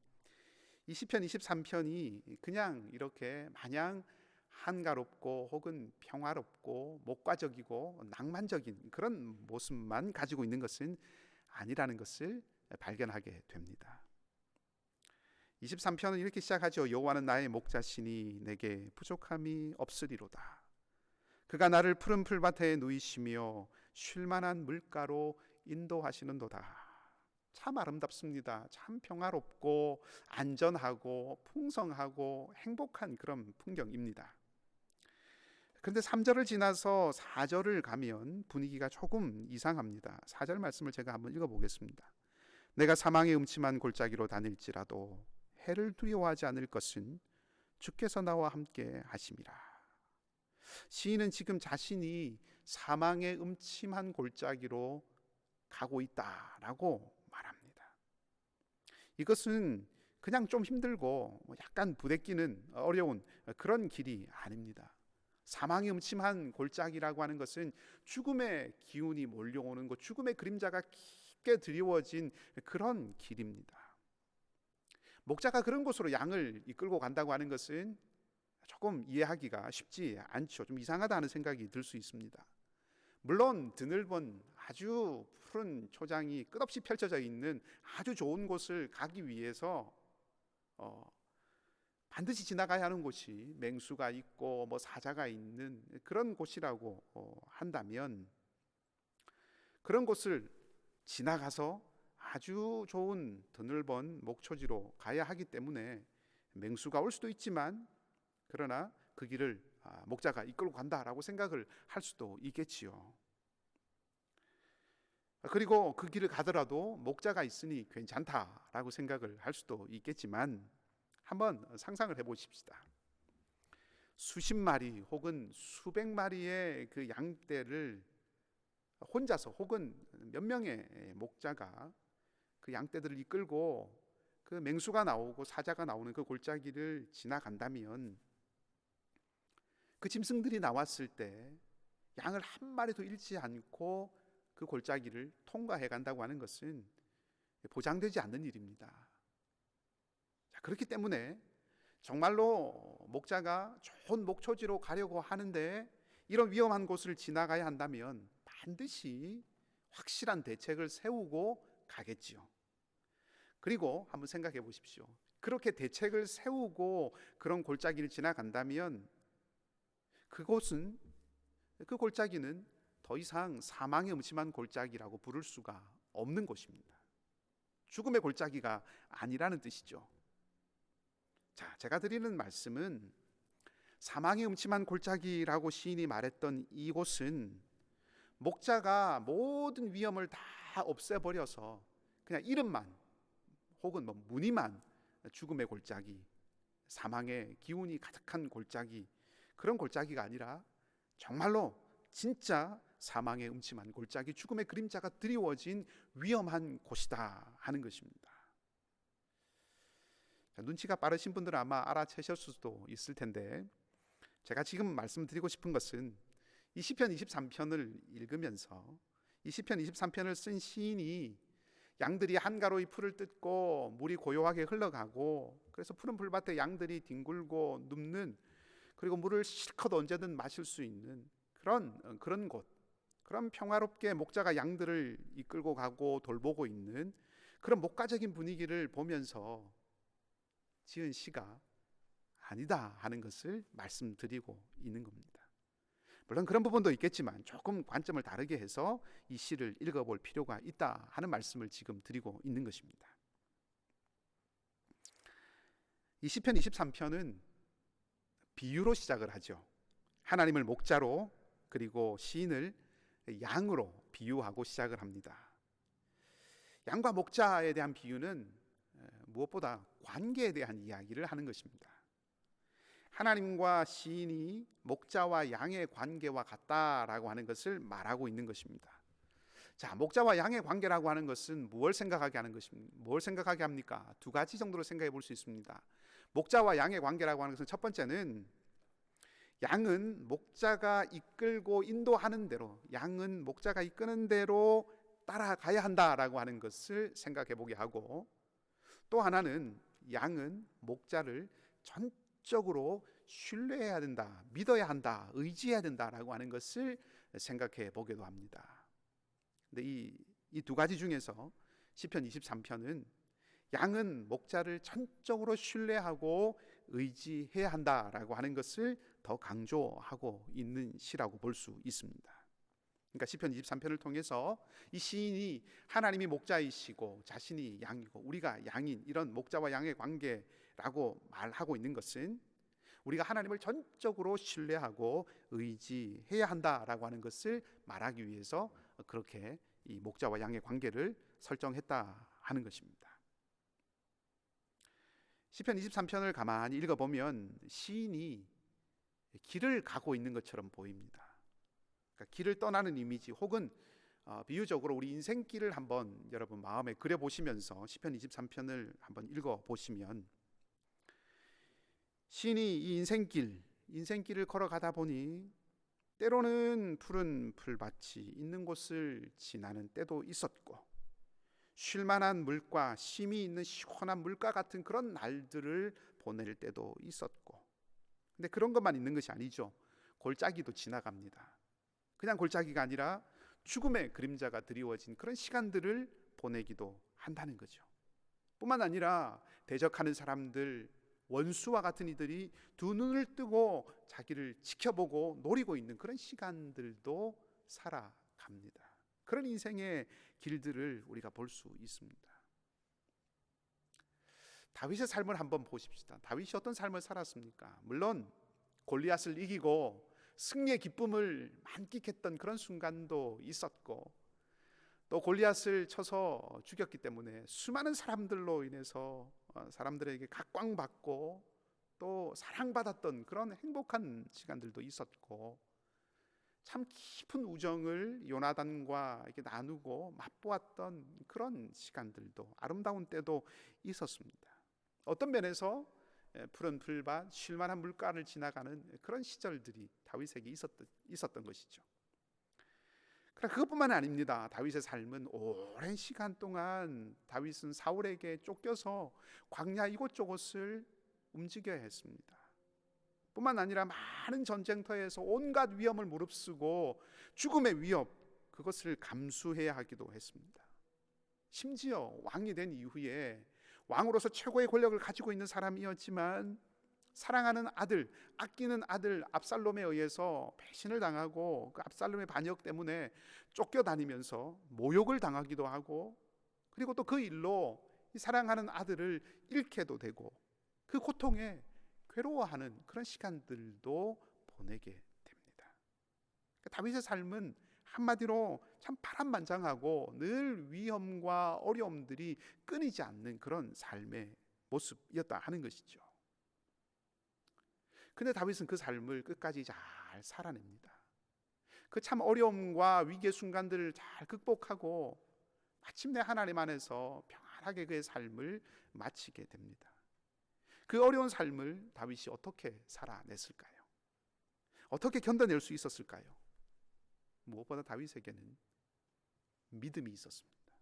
S3: 이 시편 23편이 그냥 이렇게 마냥 한가롭고 혹은 평화롭고 목가적이고 낭만적인 그런 모습만 가지고 있는 것은 아니라는 것을 발견하게 됩니다. 23편은 이렇게 시작하죠. 여호와는 나의 목자시니 내게 부족함이 없으리로다. 그가 나를 푸른 풀밭에 누이시며 쉴만한 물가로 인도하시는도다. 참 아름답습니다. 참 평화롭고 안전하고 풍성하고 행복한 그런 풍경입니다. 그런데 3절을 지나서 4절을 가면 분위기가 조금 이상합니다. 4절 말씀을 제가 한번 읽어보겠습니다. 내가 사망의 음침한 골짜기로 다닐지라도 해를 두려워하지 않을 것은 주께서 나와 함께 하심이라. 시인은 지금 자신이 사망의 음침한 골짜기로 가고 있다라고 말합니다. 이것은 그냥 좀 힘들고 약간 부대끼는 어려운 그런 길이 아닙니다. 사망의 음침한 골짜기라고 하는 것은 죽음의 기운이 몰려오는 곳, 죽음의 그림자가 깊게 드리워진 그런 길입니다. 목자가 그런 곳으로 양을 이끌고 간다고 하는 것은 조금 이해하기가 쉽지 않죠. 좀 이상하다는 생각이 들 수 있습니다. 물론 드넓은 아주 푸른 초장이 끝없이 펼쳐져 있는 아주 좋은 곳을 가기 위해서 반드시 지나가야 하는 곳이 맹수가 있고 뭐 사자가 있는 그런 곳이라고 한다면 그런 곳을 지나가서 아주 좋은 드넓은 목초지로 가야 하기 때문에 맹수가 올 수도 있지만 그러나 그 길을 목자가 이끌고 간다라고 생각을 할 수도 있겠지요. 그리고 그 길을 가더라도 목자가 있으니 괜찮다라고 생각을 할 수도 있겠지만 한번 상상을 해보십시다. 수십 마리 혹은 수백 마리의 그 양떼를 혼자서 혹은 몇 명의 목자가 그 양떼들을 이끌고 그 맹수가 나오고 사자가 나오는 그 골짜기를 지나간다면 그 짐승들이 나왔을 때 양을 한 마리도 잃지 않고 그 골짜기를 통과해 간다고 하는 것은 보장되지 않는 일입니다. 그렇기 때문에 정말로 목자가 좋은 목초지로 가려고 하는데 이런 위험한 곳을 지나가야 한다면 반드시 확실한 대책을 세우고 가겠지요. 그리고 한번 생각해 보십시오. 그렇게 대책을 세우고 그런 골짜기를 지나간다면 그 골짜기는 더 이상 사망의 음침한 골짜기라고 부를 수가 없는 곳입니다. 죽음의 골짜기가 아니라는 뜻이죠. 자, 제가 드리는 말씀은 사망의 음침한 골짜기라고 시인이 말했던 이곳은 목자가 모든 위험을 다 없애버려서 그냥 이름만 혹은 뭐 무늬만 죽음의 골짜기, 사망의 기운이 가득한 골짜기, 그런 골짜기가 아니라 정말로 진짜 사망의 음침한 골짜기, 죽음의 그림자가 드리워진 위험한 곳이다 하는 것입니다. 눈치가 빠르신 분들은 아마 알아채실 수도 있을 텐데 제가 지금 말씀드리고 싶은 것은 이 시편 23편을 읽으면서 이 시편 23편을 쓴 시인이 양들이 한가로이 풀을 뜯고 물이 고요하게 흘러가고 그래서 푸른 풀밭에 양들이 뒹굴고 눕는, 그리고 물을 실컷 언제든 마실 수 있는 그런 곳, 그런 평화롭게 목자가 양들을 이끌고 가고 돌보고 있는 그런 목가적인 분위기를 보면서 지은 시가 아니다 하는 것을 말씀드리고 있는 겁니다. 물론 그런 부분도 있겠지만 조금 관점을 다르게 해서 이 시를 읽어볼 필요가 있다 하는 말씀을 지금 드리고 있는 것입니다. 이 시편 23편은 비유로 시작을 하죠. 하나님을 목자로 그리고 시인을 양으로 비유하고 시작을 합니다. 양과 목자에 대한 비유는 무엇보다 관계에 대한 이야기를 하는 것입니다. 하나님과 시인이 목자와 양의 관계와 같다라고 하는 것을 말하고 있는 것입니다. 자, 목자와 양의 관계라고 하는 것은 무엇을 생각하게 하는 것입니까? 뭘 생각하게 합니까? 두 가지 정도로 생각해 볼 수 있습니다. 목자와 양의 관계라고 하는 것은 첫 번째는 양은 목자가 이끌고 인도하는 대로, 양은 목자가 이끄는 대로 따라가야 한다라고 하는 것을 생각해 보게 하고, 또 하나는 양은 목자를 전적으로 신뢰해야 된다, 믿어야 한다, 의지해야 된다라고 하는 것을 생각해 보기도 합니다. 근데 이 두 가지 중에서 시편 23편은 양은 목자를 전적으로 신뢰하고 의지해야 한다라고 하는 것을 더 강조하고 있는 시라고 볼 수 있습니다. 그러니까 시편 23편을 통해서 이 시인이 하나님이 목자이시고 자신이 양이고 우리가 양인 이런 목자와 양의 관계라고 말하고 있는 것은 우리가 하나님을 전적으로 신뢰하고 의지해야 한다라고 하는 것을 말하기 위해서 그렇게 이 목자와 양의 관계를 설정했다 하는 것입니다. 시편 23편을 가만히 읽어보면 시인이 길을 가고 있는 것처럼 보입니다. 그러니까 길을 떠나는 이미지 혹은 비유적으로 우리 인생길을 한번 여러분 마음에 그려보시면서 시편 23편을 한번 읽어보시면 시인이 이 인생길을 걸어가다 보니 때로는 푸른 풀밭이 있는 곳을 지나는 때도 있었고 쉴만한 물과 쉼이 있는 시원한 물가 같은 그런 날들을 보낼 때도 있었고, 근데 그런 것만 있는 것이 아니죠. 골짜기도 지나갑니다. 그냥 골짜기가 아니라 죽음의 그림자가 드리워진 그런 시간들을 보내기도 한다는 거죠. 뿐만 아니라 대적하는 사람들, 원수와 같은 이들이 두 눈을 뜨고 자기를 지켜보고 노리고 있는 그런 시간들도 살아갑니다. 그런 인생의 길들을 우리가 볼 수 있습니다. 다윗의 삶을 한번 보십시다. 다윗이 어떤 삶을 살았습니까? 물론 골리앗을 이기고 승리의 기쁨을 만끽했던 그런 순간도 있었고, 또 골리앗을 쳐서 죽였기 때문에 수많은 사람들로 인해서 사람들에게 각광받고 또 사랑받았던 그런 행복한 시간들도 있었고, 참 깊은 우정을 요나단과 이렇게 나누고 맛보았던 그런 시간들도, 아름다운 때도 있었습니다. 어떤 면에서 푸른 풀밭, 쉴만한 물가를 지나가는 그런 시절들이 다윗에게 있었던 것이죠. 그러나 그것뿐만 아닙니다. 다윗의 삶은 오랜 시간 동안 다윗은 사울에게 쫓겨서 광야 이곳저곳을 움직여야 했습니다. 뿐만 아니라 많은 전쟁터에서 온갖 위험을 무릅쓰고 죽음의 위협, 그것을 감수해야 하기도 했습니다. 심지어 왕이 된 이후에 왕으로서 최고의 권력을 가지고 있는 사람이었지만 사랑하는 아들, 아끼는 아들 압살롬에 의해서 배신을 당하고 그 압살롬의 반역 때문에 쫓겨다니면서 모욕을 당하기도 하고, 그리고 또 그 일로 이 사랑하는 아들을 잃게도 되고 그 고통에 괴로워하는 그런 시간들도 보내게 됩니다. 다윗의 삶은 한마디로 참 파란만장하고 늘 위험과 어려움들이 끊이지 않는 그런 삶의 모습이었다 하는 것이죠. 근데 다윗은 그 삶을 끝까지 잘 살아냅니다. 그 참 어려움과 위기의 순간들을 잘 극복하고 마침내 하나님 안에서 평안하게 그의 삶을 마치게 됩니다. 그 어려운 삶을 다윗이 어떻게 살아냈을까요? 어떻게 견뎌낼 수 있었을까요? 무엇보다 다윗에게는 믿음이 있었습니다.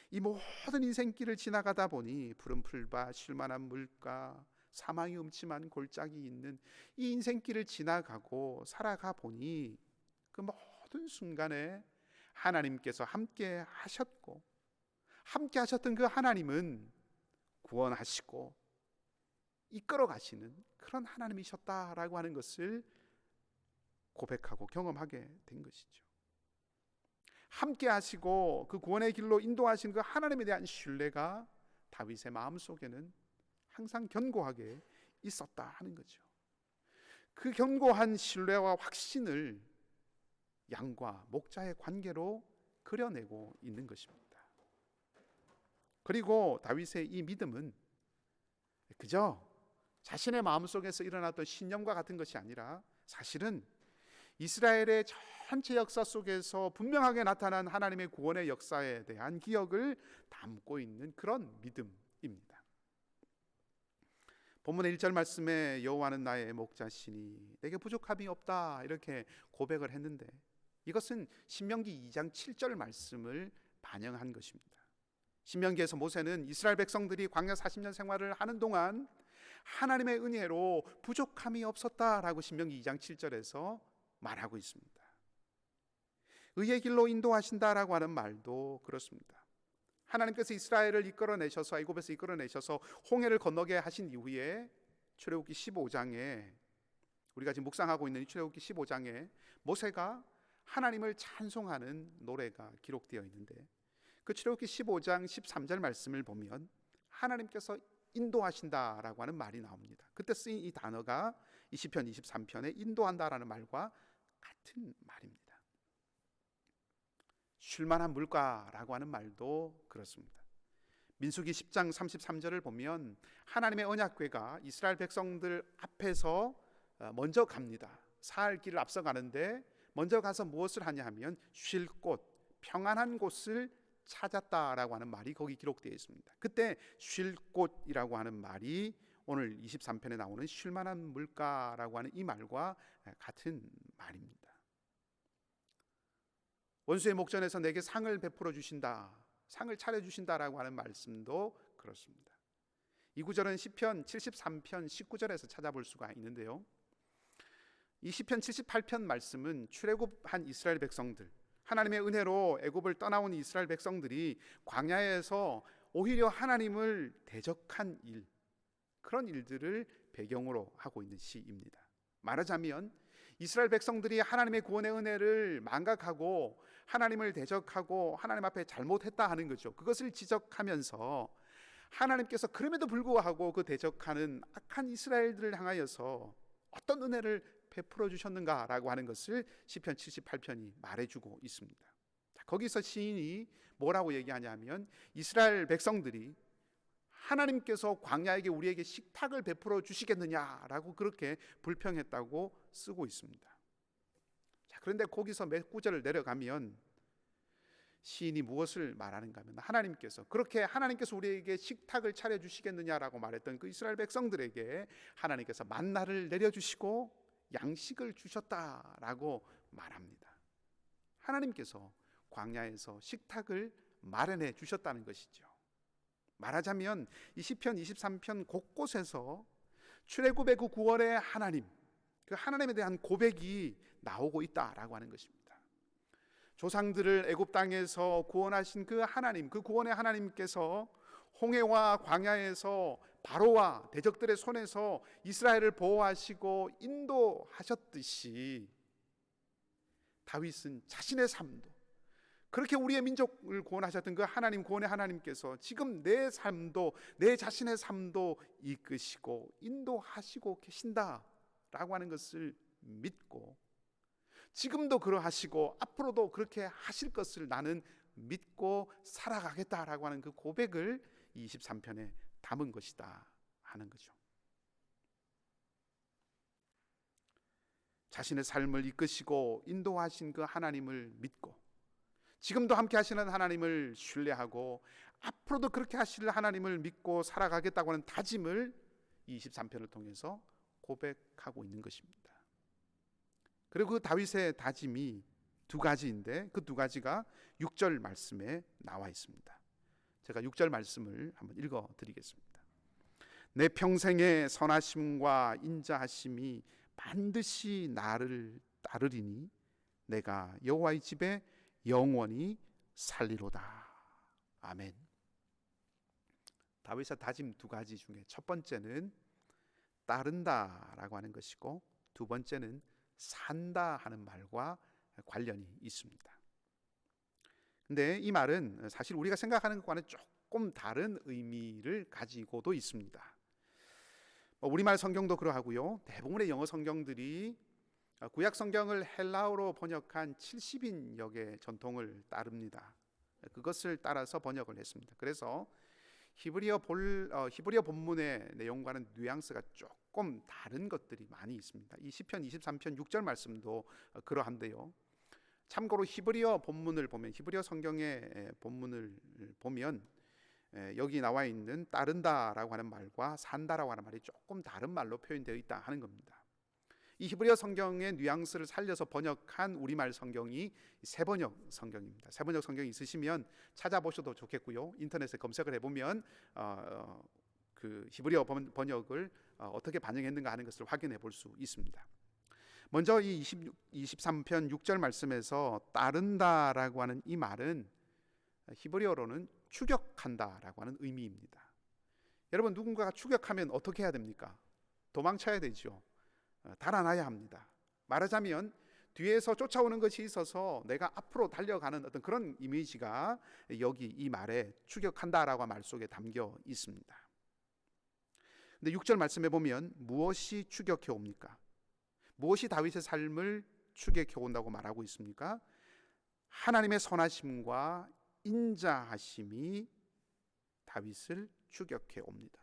S3: 이 모든 인생길을 지나가다 보니 푸른 풀밭, 쉴만한 물가, 사망이 음침한 골짜기 있는 이 인생길을 지나가고 살아가 보니 그 모든 순간에 하나님께서 함께 하셨고, 함께 하셨던 그 하나님은 구원하시고 이끌어 가시는 그런 하나님이셨다라고 하는 것을 고백하고 경험하게 된 것이죠. 함께 하시고 그 구원의 길로 인도하신 그 하나님에 대한 신뢰가 다윗의 마음속에는 항상 견고하게 있었다 하는 거죠. 그 견고한 신뢰와 확신을 양과 목자의 관계로 그려내고 있는 것입니다. 그리고 다윗의 이 믿음은 그저 자신의 마음속에서 일어났던 신념과 같은 것이 아니라 사실은 이스라엘의 전체 역사 속에서 분명하게 나타난 하나님의 구원의 역사에 대한 기억을 담고 있는 그런 믿음입니다. 본문의 1절 말씀에 여호와는 나의 목자시니 내게 부족함이 없다 이렇게 고백을 했는데 이것은 신명기 2장 7절 말씀을 반영한 것입니다. 신명기에서 모세는 이스라엘 백성들이 광야 40년 생활을 하는 동안 하나님의 은혜로 부족함이 없었다라고 신명기 2장 7절에서 말하고 있습니다. 의의 길로 인도하신다라고 하는 말도 그렇습니다. 하나님께서 이스라엘을 이끌어내셔서 애굽에서 이끌어내셔서 홍해를 건너게 하신 이후에 출애굽기 15장에 우리가 지금 묵상하고 있는 이 출애굽기 15장에 모세가 하나님을 찬송하는 노래가 기록되어 있는데 그 출애굽기 15장 13절 말씀을 보면 하나님께서 인도하신다라고 하는 말이 나옵니다. 그때 쓰인 이 단어가 이 시편 23편에 인도한다라는 말과 같은 말입니다. 쉴만한 물가라고 하는 말도 그렇습니다. 민수기 10장 33절을 보면 하나님의 언약궤가 이스라엘 백성들 앞에서 먼저 갑니다. 사할 길을 앞서가는데 먼저 가서 무엇을 하냐 하면 쉴 곳, 평안한 곳을 찾았다라고 하는 말이 거기 기록되어 있습니다. 그때 쉴 곳이라고 하는 말이 오늘 23편에 나오는 쉴만한 물가라고 하는 이 말과 같은 말입니다. 원수의 목전에서 내게 상을 베풀어 주신다, 상을 차려 주신다라고 하는 말씀도 그렇습니다. 이 구절은 시편 73편 19절에서 찾아볼 수가 있는데요. 이 시편 78편 말씀은 출애굽한 이스라엘 백성들, 하나님의 은혜로 애굽을 떠나온 이스라엘 백성들이 광야에서 오히려 하나님을 대적한 일, 그런 일들을 배경으로 하고 있는 시입니다. 말하자면 이스라엘 백성들이 하나님의 구원의 은혜를 망각하고 하나님을 대적하고 하나님 앞에 잘못했다 하는 거죠. 그것을 지적하면서 하나님께서 그럼에도 불구하고 그 대적하는 악한 이스라엘들을 향하여서 어떤 은혜를 베풀어 주셨는가라고 하는 것을 시편 78편이 말해주고 있습니다. 거기서 시인이 뭐라고 얘기하냐면 이스라엘 백성들이 하나님께서 광야에게 우리에게 식탁을 베풀어 주시겠느냐라고 그렇게 불평했다고 쓰고 있습니다. 자, 그런데 거기서 몇 구절을 내려가면 시인이 무엇을 말하는가 하면 하나님께서 우리에게 식탁을 차려 주시겠느냐라고 말했던 그 이스라엘 백성들에게 하나님께서 만나를 내려주시고 양식을 주셨다라고 말합니다. 하나님께서 광야에서 식탁을 마련해 주셨다는 것이죠. 말하자면 이 시편 23편 곳곳에서 출애굽의 그 구원의 하나님, 그 하나님에 대한 고백이 나오고 있다라고 하는 것입니다. 조상들을 애굽 땅에서 구원하신 그 하나님, 그 구원의 하나님께서 홍해와 광야에서 바로와 대적들의 손에서 이스라엘을 보호하시고 인도하셨듯이 다윗은 자신의 삶도 그렇게 우리의 민족을 구원하셨던 그 하나님, 구원의 하나님께서 지금 내 삶도, 내 자신의 삶도 이끄시고 인도하시고 계신다라고 하는 것을 믿고 지금도 그러하시고 앞으로도 그렇게 하실 것을 나는 믿고 살아가겠다라고 하는 그 고백을 23편에 담은 것이다 하는 거죠. 자신의 삶을 이끄시고 인도하신 그 하나님을 믿고 지금도 함께 하시는 하나님을 신뢰하고 앞으로도 그렇게 하실 하나님을 믿고 살아가겠다고 하는 다짐을 23편을 통해서 고백하고 있는 것입니다. 그리고 그 다윗의 다짐이 두 가지인데 그 두 가지가 6절 말씀에 나와 있습니다. 제가 6절 말씀을 한번 읽어 드리겠습니다. 내 평생의 선하심과 인자하심이 반드시 나를 따르리니 내가 여호와의 집에 영원히 살리로다. 아멘. 다윗의 다짐 두 가지 중에 첫 번째는 따른다라고 하는 것이고 두 번째는 산다 하는 말과 관련이 있습니다. 근데 이 말은 사실 우리가 생각하는 것과는 조금 다른 의미를 가지고도 있습니다. 우리말 성경도 그러하고요. 대부분의 영어 성경들이 구약 성경을 헬라어로 번역한 70인역의 전통을 따릅니다. 그것을 따라서 번역을 했습니다. 그래서 히브리어 본문의 내용과는 뉘앙스가 조금 다른 것들이 많이 있습니다. 이 시편 23편 6절 말씀도 그러한데요. 참고로 히브리어 본문을 보면, 히브리어 성경의 본문을 보면 여기 나와 있는 따른다라고 하는 말과 산다라고 하는 말이 조금 다른 말로 표현되어 있다 하는 겁니다. 이 히브리어 성경의 뉘앙스를 살려서 번역한 우리말 성경이 세번역 성경입니다. 세번역 성경 있으시면 찾아보셔도 좋겠고요. 인터넷에 검색을 해보면 그 히브리어 번역을 어떻게 반영했는가 하는 것을 확인해 볼 수 있습니다. 먼저 이 23편 6절 말씀에서 따른다라고 하는 이 말은 히브리어로는 추격한다라고 하는 의미입니다. 여러분, 누군가가 추격하면 어떻게 해야 됩니까? 도망쳐야 되죠. 달아나야 합니다. 말하자면 뒤에서 쫓아오는 것이 있어서 내가 앞으로 달려가는 어떤 그런 이미지가 여기 이 말에 추격한다라고 말 속에 담겨 있습니다. 근데 6절 말씀해 보면 무엇이 추격해 옵니까? 무엇이 다윗의 삶을 추격해 온다고 말하고 있습니까? 하나님의 선하심과 인자하심이 다윗을 추격해 옵니다.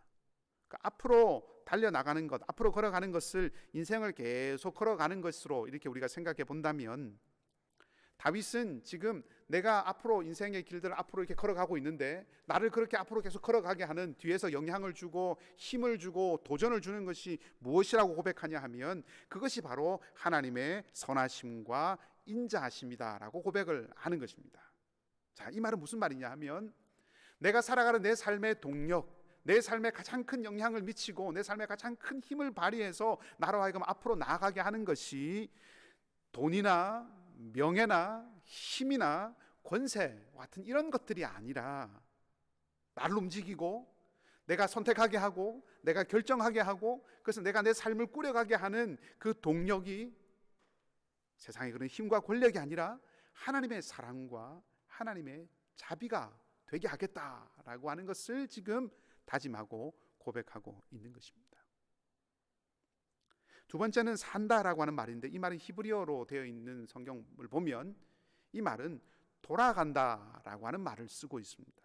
S3: 그러니까 앞으로 달려나가는 것, 앞으로 걸어가는 것을, 인생을 계속 걸어가는 것으로 이렇게 우리가 생각해 본다면, 다윗은 지금 내가 앞으로 인생의 길들을 앞으로 이렇게 걸어가고 있는데 나를 그렇게 앞으로 계속 걸어가게 하는, 뒤에서 영향을 주고 힘을 주고 도전을 주는 것이 무엇이라고 고백하냐 하면 그것이 바로 하나님의 선하심과 인자하심이다라고 고백을 하는 것입니다. 자, 이 말은 무슨 말이냐 하면, 내가 살아가는 내 삶의 동력, 내 삶에 가장 큰 영향을 미치고 내 삶에 가장 큰 힘을 발휘해서 나로 하여금 앞으로 나아가게 하는 것이 돈이나 명예나 힘이나 권세 같은 이런 것들이 아니라, 나를 움직이고 내가 선택하게 하고 내가 결정하게 하고, 그래서 내가 내 삶을 꾸려가게 하는 그 동력이 세상의 그런 힘과 권력이 아니라 하나님의 사랑과 하나님의 자비가 되게 하겠다라고 하는 것을 지금 다짐하고 고백하고 있는 것입니다. 두 번째는 산다라고 하는 말인데, 이 말은 히브리어로 되어 있는 성경을 보면 이 말은 돌아간다라고 하는 말을 쓰고 있습니다.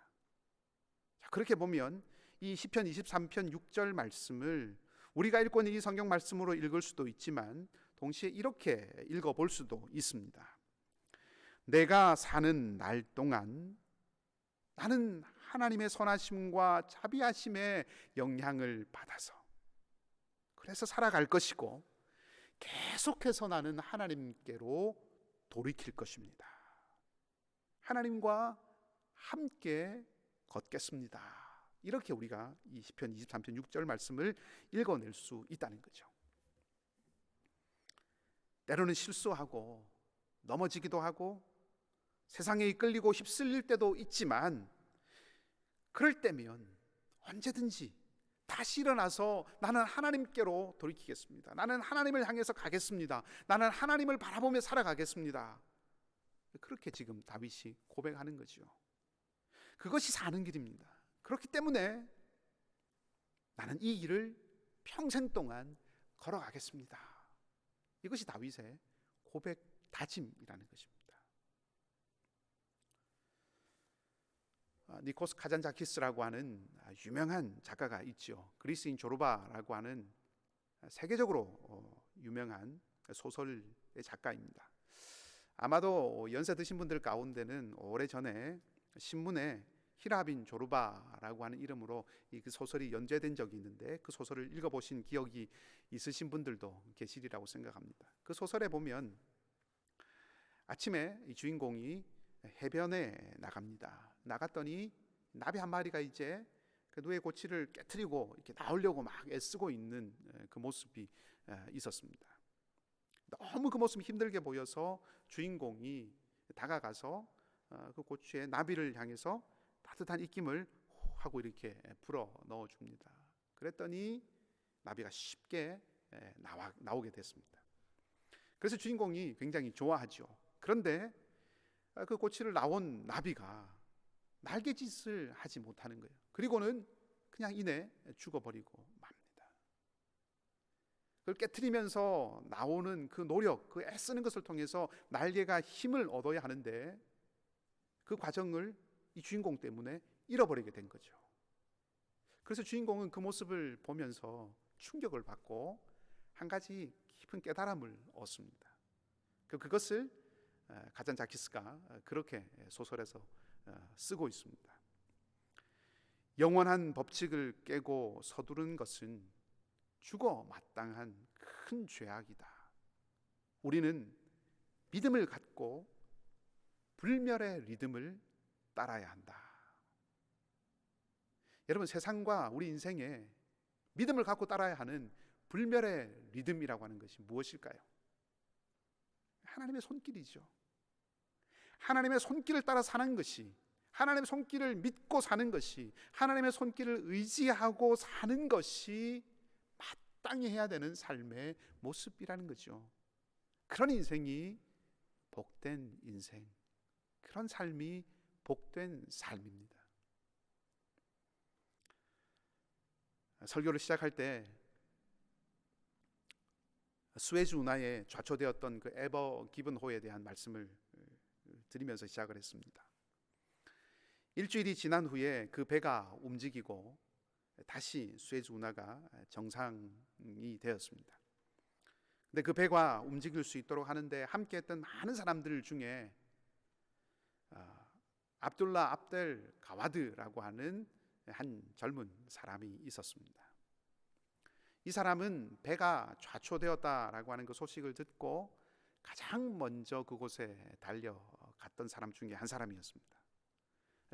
S3: 자, 그렇게 보면 이 시편 23편 6절 말씀을 우리가 읽고 있는 이 성경 말씀으로 읽을 수도 있지만 동시에 이렇게 읽어볼 수도 있습니다. 내가 사는 날 동안 나는 하나님의 선하심과 자비하심의 영향을 받아서 그래서 살아갈 것이고, 계속해서 나는 하나님께로 돌이킬 것입니다. 하나님과 함께 걷겠습니다. 이렇게 우리가 이 시편 23편 6절 말씀을 읽어낼 수 있다는 거죠. 때로는 실수하고 넘어지기도 하고 세상에 이끌리고 휩쓸릴 때도 있지만, 그럴 때면 언제든지 다시 일어나서 나는 하나님께로 돌이키겠습니다. 나는 하나님을 향해서 가겠습니다. 나는 하나님을 바라보며 살아가겠습니다. 그렇게 지금 다윗이 고백하는 거죠. 그것이 사는 길입니다. 그렇기 때문에 나는 이 길을 평생 동안 걸어가겠습니다. 이것이 다윗의 고백 다짐이라는 것입니다. 니코스 카잔자키스라고 하는 유명한 작가가 있죠. 그리스인 조르바라고 하는 세계적으로 유명한 소설의 작가입니다. 아마도 연세 드신 분들 가운데는 오래전에 신문에 히라빈 조르바라고 하는 이름으로 그 소설이 연재된 적이 있는데, 그 소설을 읽어보신 기억이 있으신 분들도 계시리라고 생각합니다. 그 소설에 보면 아침에 이 주인공이 해변에 나갑니다. 나갔더니 나비 한 마리가 이제 그 누에 고치를 깨트리고 이렇게 나오려고 막 애쓰고 있는 그 모습이 있었습니다. 너무 그 모습이 힘들게 보여서 주인공이 다가가서 그 고추에 나비를 향해서 따뜻한 입김을 하고 이렇게 불어 넣어줍니다. 그랬더니 나비가 쉽게 나오게 됐습니다. 그래서 주인공이 굉장히 좋아하죠. 그런데 그 고치를 나온 나비가 날개짓을 하지 못하는 거예요. 그리고는 그냥 이내 죽어버리고 맙니다. 그걸 깨트리면서 나오는 그 노력, 그 애쓰는 것을 통해서 날개가 힘을 얻어야 하는데 그 과정을 이 주인공 때문에 잃어버리게 된 거죠. 그래서 주인공은 그 모습을 보면서 충격을 받고 한 가지 깊은 깨달음을 얻습니다. 그것을 가잔자키스가 그렇게 소설에서 쓰고 있습니다. 영원한 법칙을 깨고 서두른 것은 죽어 마땅한 큰 죄악이다. 우리는 믿음을 갖고 불멸의 리듬을 따라야 한다. 여러분, 세상과 우리 인생에 믿음을 갖고 따라야 하는 불멸의 리듬이라고 하는 것이 무엇일까요? 하나님의 손길이죠. 하나님의 손길을 따라 사는 것이, 하나님의 손길을 믿고 사는 것이, 하나님의 손길을 의지하고 사는 것이 마땅히 해야 되는 삶의 모습이라는 거죠. 그런 인생이 복된 인생, 그런 삶이 복된 삶입니다. 설교를 시작할 때 스웨즈 운하에 좌초되었던 그 에버 기븐호에 대한 말씀을 드리면서 시작을 했습니다. 일주일이 지난 후에 그 배가 움직이고 다시 스웨즈 운하가 정상이 되었습니다. 근데 그 배가 움직일 수 있도록 하는데 함께했던 많은 사람들 중에 압둘라 압델 가와드라고 하는 한 젊은 사람이 있었습니다. 이 사람은 배가 좌초되었다라고 하는 그 소식을 듣고 가장 먼저 그곳에 달려갔던 사람 중에 한 사람이었습니다.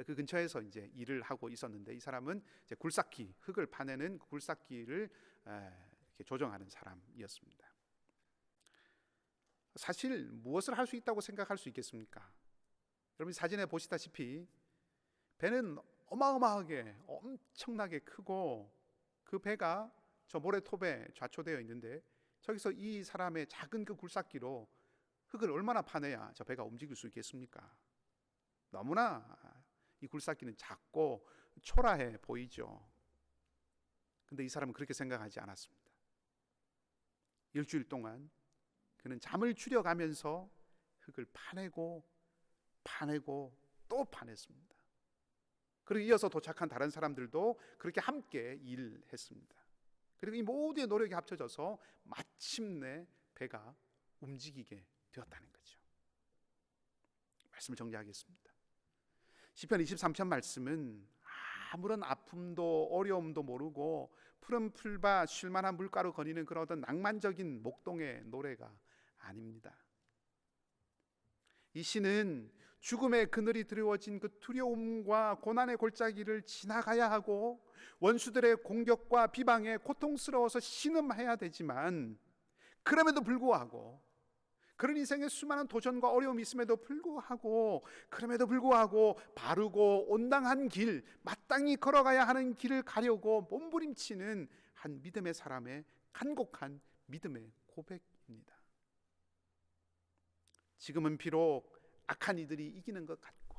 S3: 그 근처에서 이제 일을 하고 있었는데 이 사람은 이제 굴삭기, 흙을 파내는 굴삭기를 이렇게 조정하는 사람이었습니다. 사실 무엇을 할 수 있다고 생각할 수 있겠습니까? 여러분 사진에 보시다시피 배는 어마어마하게 엄청나게 크고 그 배가 저 모래톱에 좌초되어 있는데 저기서 이 사람의 작은 그 굴삭기로 흙을 얼마나 파내야 저 배가 움직일 수 있겠습니까? 너무나 이 굴삭기는 작고 초라해 보이죠. 근데 이 사람은 그렇게 생각하지 않았습니다. 일주일 동안 그는 잠을 줄여가면서 흙을 파내고 또 파냈습니다. 그리고 이어서 도착한 다른 사람들도 그렇게 함께 일했습니다. 그리고 이 모두의 노력이 합쳐져서 마침내 배가 움직이게 되었다는 거죠. 말씀을 정리하겠습니다. 시편 23편 말씀은 아무런 아픔도 어려움도 모르고 푸른 풀밭 쉴만한 물가로 거니는 그런 어떤 낭만적인 목동의 노래가 아닙니다. 이 시는 죽음의 그늘이 드리워진 그 두려움과 고난의 골짜기를 지나가야 하고 원수들의 공격과 비방에 고통스러워서 신음해야 되지만 그럼에도 불구하고 그런 인생의 수많은 도전과 어려움이 있음에도 불구하고 바르고 온당한 길, 마땅히 걸어가야 하는 길을 가려고 몸부림치는 한 믿음의 사람의 간곡한 믿음의 고백입니다. 지금은 비록 악한 이들이 이기는 것 같고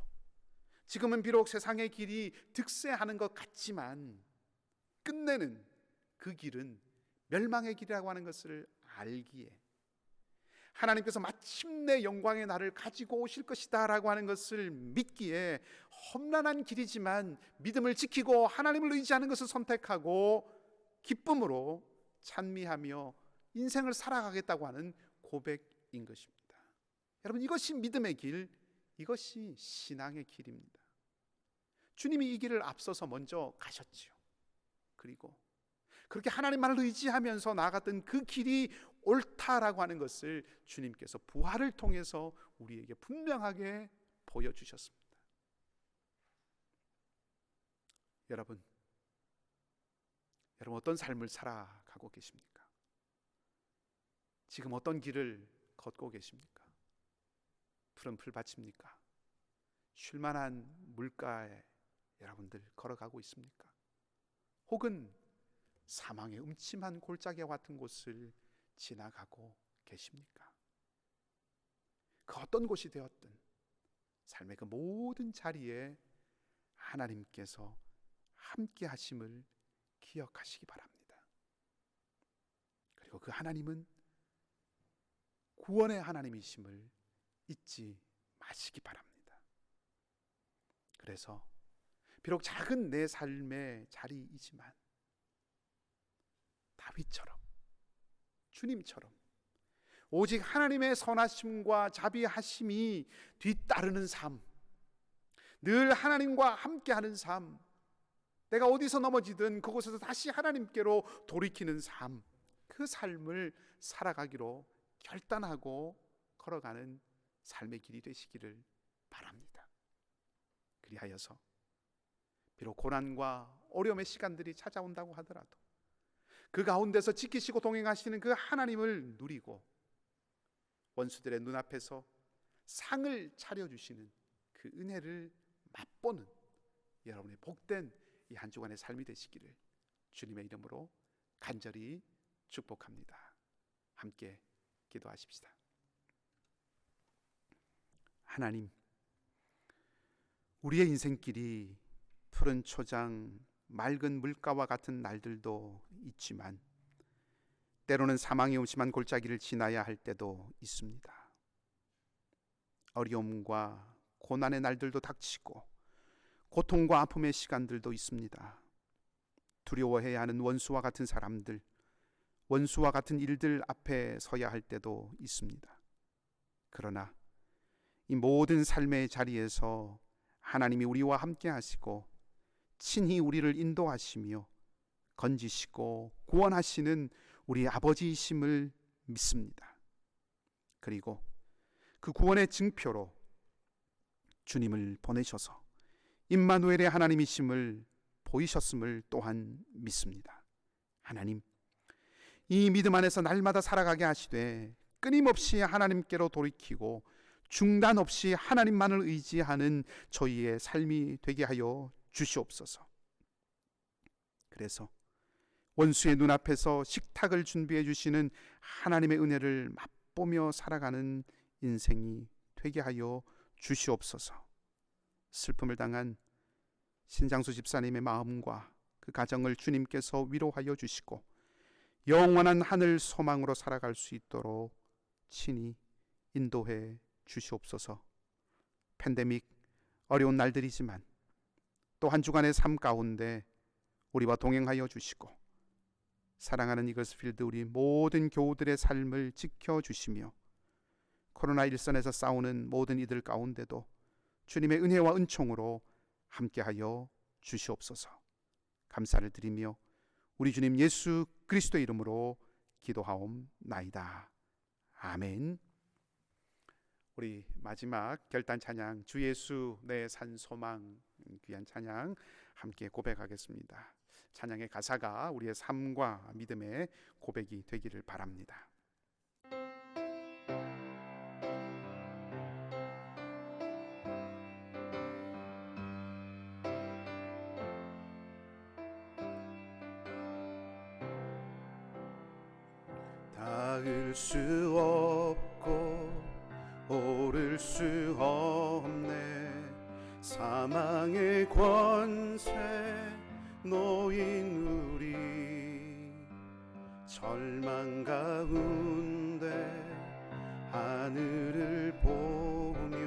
S3: 지금은 비록 세상의 길이 득세하는 것 같지만 끝내는 그 길은 멸망의 길이라고 하는 것을 알기에 하나님께서 마침내 영광의 날을 가지고 오실 것이다 라고 하는 것을 믿기에 험난한 길이지만 믿음을 지키고 하나님을 의지하는 것을 선택하고 기쁨으로 찬미하며 인생을 살아가겠다고 하는 고백인 것입니다. 여러분, 이것이 믿음의 길, 이것이 신앙의 길입니다. 주님이 이 길을 앞서서 먼저 가셨지요. 그리고 그렇게 하나님만을 의지하면서 나아갔던 그 길이 옳다라고 하는 것을 주님께서 부활을 통해서 우리에게 분명하게 보여주셨습니다. 여러분 어떤 삶을 살아가고 계십니까? 지금 어떤 길을 걷고 계십니까? 푸른 풀밭입니까? 쉴만한 물가에 여러분들 걸어가고 있습니까? 혹은 사망의 음침한 골짜기와 같은 곳을 지나가고 계십니까? 그 어떤 곳이 되었든 삶의 그 모든 자리에 하나님께서 함께 하심을 기억하시기 바랍니다. 그리고 그 하나님은 구원의 하나님이심을 잊지 마시기 바랍니다. 그래서 비록 작은 내 삶의 자리이지만 다윗처럼, 주님처럼 오직 하나님의 선하심과 자비하심이 뒤따르는 삶, 늘 하나님과 함께하는 삶, 내가 어디서 넘어지든 그곳에서 다시 하나님께로 돌이키는 삶, 그 삶을 살아가기로 결단하고 걸어가는 삶의 길이 되시기를 바랍니다. 그리하여서 비록 고난과 어려움의 시간들이 찾아온다고 하더라도 그 가운데서 지키시고 동행하시는 그 하나님을 누리고 원수들의 눈앞에서 상을 차려주시는 그 은혜를 맛보는 여러분의 복된 이 한 주간의 삶이 되시기를 주님의 이름으로 간절히 축복합니다. 함께 기도하십시다. 하나님, 우리의 인생길이 푸른 초장, 맑은 물가와 같은 날들도 있지만 때로는 사망의 음침한 골짜기를 지나야 할 때도 있습니다. 어려움과 고난의 날들도 닥치고 고통과 아픔의 시간들도 있습니다. 두려워해야 하는 원수와 같은 사람들, 원수와 같은 일들 앞에 서야 할 때도 있습니다. 그러나 이 모든 삶의 자리에서 하나님이 우리와 함께 하시고 친히 우리를 인도하시며 건지시고 구원하시는 우리 아버지이심을 믿습니다. 그리고 그 구원의 증표로 주님을 보내셔서 임마누엘의 하나님이심을 보이셨음을 또한 믿습니다. 하나님, 이 믿음 안에서 날마다 살아가게 하시되 끊임없이 하나님께로 돌이키고 중단 없이 하나님만을 의지하는 저희의 삶이 되게 하여 주시옵소서. 그래서 원수의 눈앞에서 식탁을 준비해 주시는 하나님의 은혜를 맛보며 살아가는 인생이 되게 하여 주시옵소서. 슬픔을 당한 신장수 집사님의 마음과 그 가정을 주님께서 위로하여 주시고 영원한 하늘 소망으로 살아갈 수 있도록 친히 인도해 주시옵소서. 팬데믹 어려운 날들이지만 또 한 주간의 삶 가운데 우리와 동행하여 주시고 사랑하는 이글스필드 우리 모든 교우들의 삶을 지켜주시며 코로나 일선에서 싸우는 모든 이들 가운데도 주님의 은혜와 은총으로 함께하여 주시옵소서. 감사를 드리며 우리 주님 예수 그리스도의 이름으로 기도하옵나이다. 아멘. 우리 마지막 결단 찬양 주 예수 내 산 소망, 귀한 찬양 함께 고백하겠습니다. 찬양의 가사가 우리의 삶과 믿음의 고백이 되기를 바랍니다.
S1: 닿을 수 없고 오를 수 없네 사망의 권세 놓인 우리 절망 가운데 하늘을 보며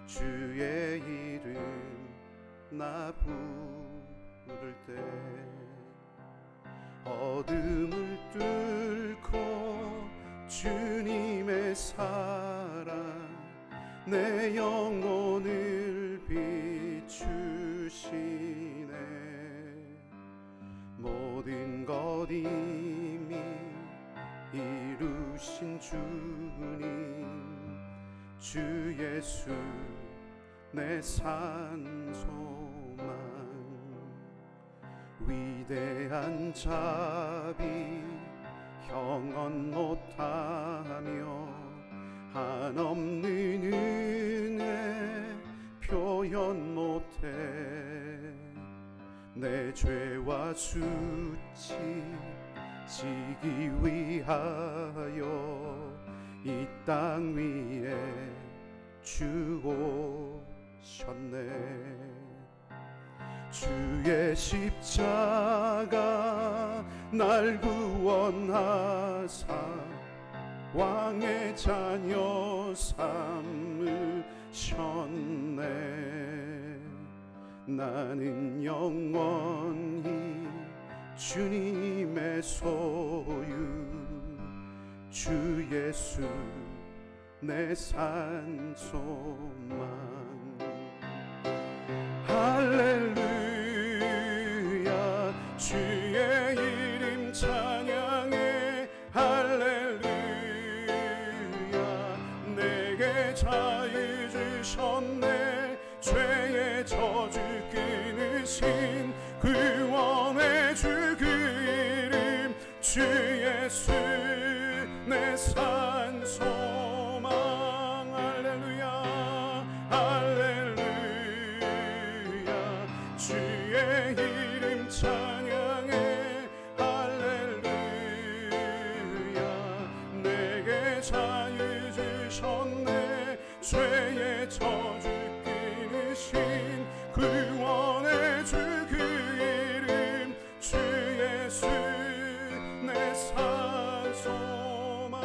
S1: 주의 이름 나 부를 때 어둠을 뚫고 주님의 사랑 내 영혼을 비추시네 모든 것 이미 이루신 주님 주 예수 내 산 소망 위대한 자비 형언 못하며 한없는 은혜 표현 못해 내 죄와 수치 지기 위하여 이 땅 위에 죽으셨네 주의 십자가 날 구원하사 왕의 자녀 삼으셨네 나는 영원히 주님의 소유 주 예수 내 산 소망 할렐루야 주의 이름 찬양해 할렐루야 내게 자유 주셨네 죄의 저주 끊으신 구원의 주 그 이름 주 예수 내 산 소망 할렐루야 할렐루야 주의 이름 찬양해 할렐루야 내게 자유 주셨네 죄의 저주 끊으신 구원의 주 그 이름 주 예수 내 산 소망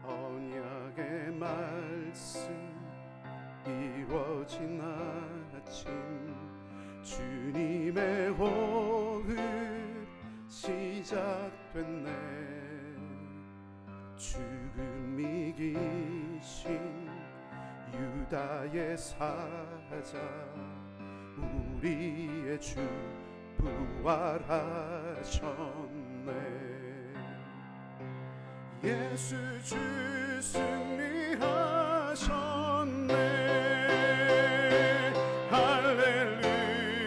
S1: 언약의 말씀 이루어진 아침 주님의 호흡 시작됐네 죽음 이기신 유다의 사자 우리의 주 부활하셨네 예수 주 승리하셨네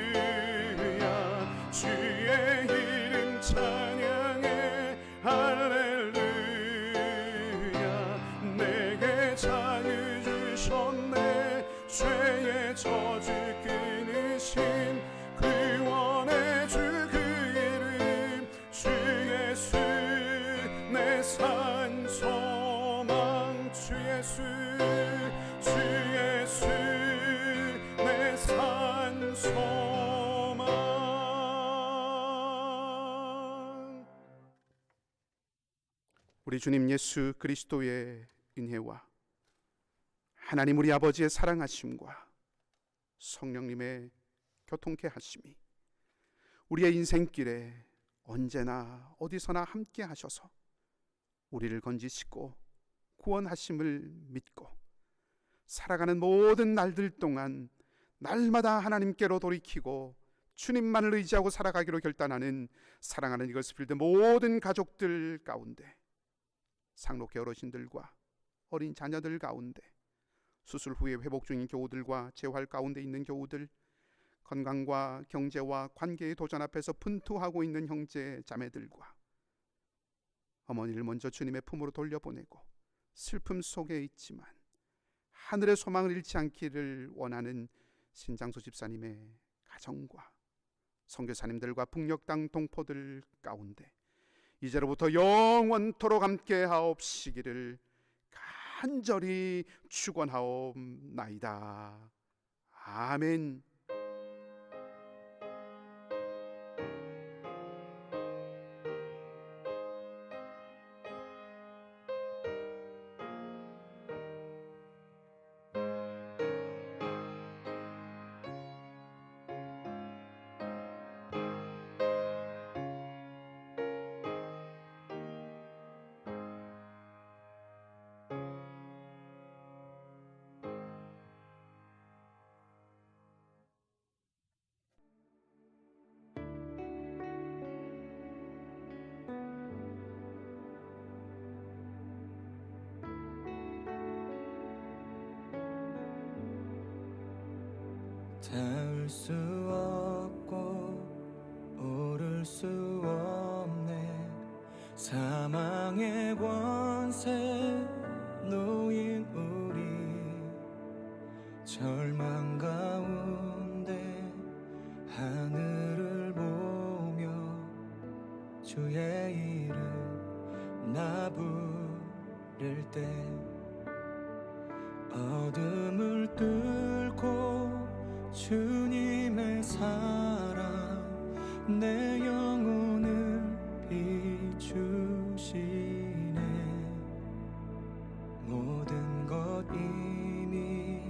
S1: 할렐루야 주의 이름 찬양해 할렐루야 내게 자유 주셨네 죄의 저주 끊으신 구원의 주 그 이름 주 예수 내 산 소망 주 예수 내 산 소망
S3: 우리 주님 예수 그리스도의 은혜와 하나님 우리 아버지의 사랑하심과 성령님의 교통케 하심이 우리의 인생길에 언제나 어디서나 함께 하셔서 우리를 건지시고 구원하심을 믿고 살아가는 모든 날들 동안 날마다 하나님께로 돌이키고 주님만을 의지하고 살아가기로 결단하는 사랑하는 이글스필드 모든 가족들 가운데 상록회 어르신들과 어린 자녀들 가운데 수술 후에 회복 중인 교우들과 재활 가운데 있는 교우들 건강과 경제와 관계의 도전 앞에서 분투하고 있는 형제 자매들과 어머니를 먼저 주님의 품으로 돌려보내고 슬픔 속에 있지만 하늘의 소망을 잃지 않기를 원하는 신장수 집사님의 가정과 선교사님들과 북녘 동포들 가운데 이제로부터 영원토록 함께 하옵시기를 간절히 축원하옵나이다. 아멘.
S4: 닿을 수 없고 오를 수 없네 사망의 권세 놓인 우리 절망 가운데 하늘을 보며 주의 이름 나 부를 때 어둠을 뚫고 주님의 사랑 내 영혼을 비추시네 모든 것 이미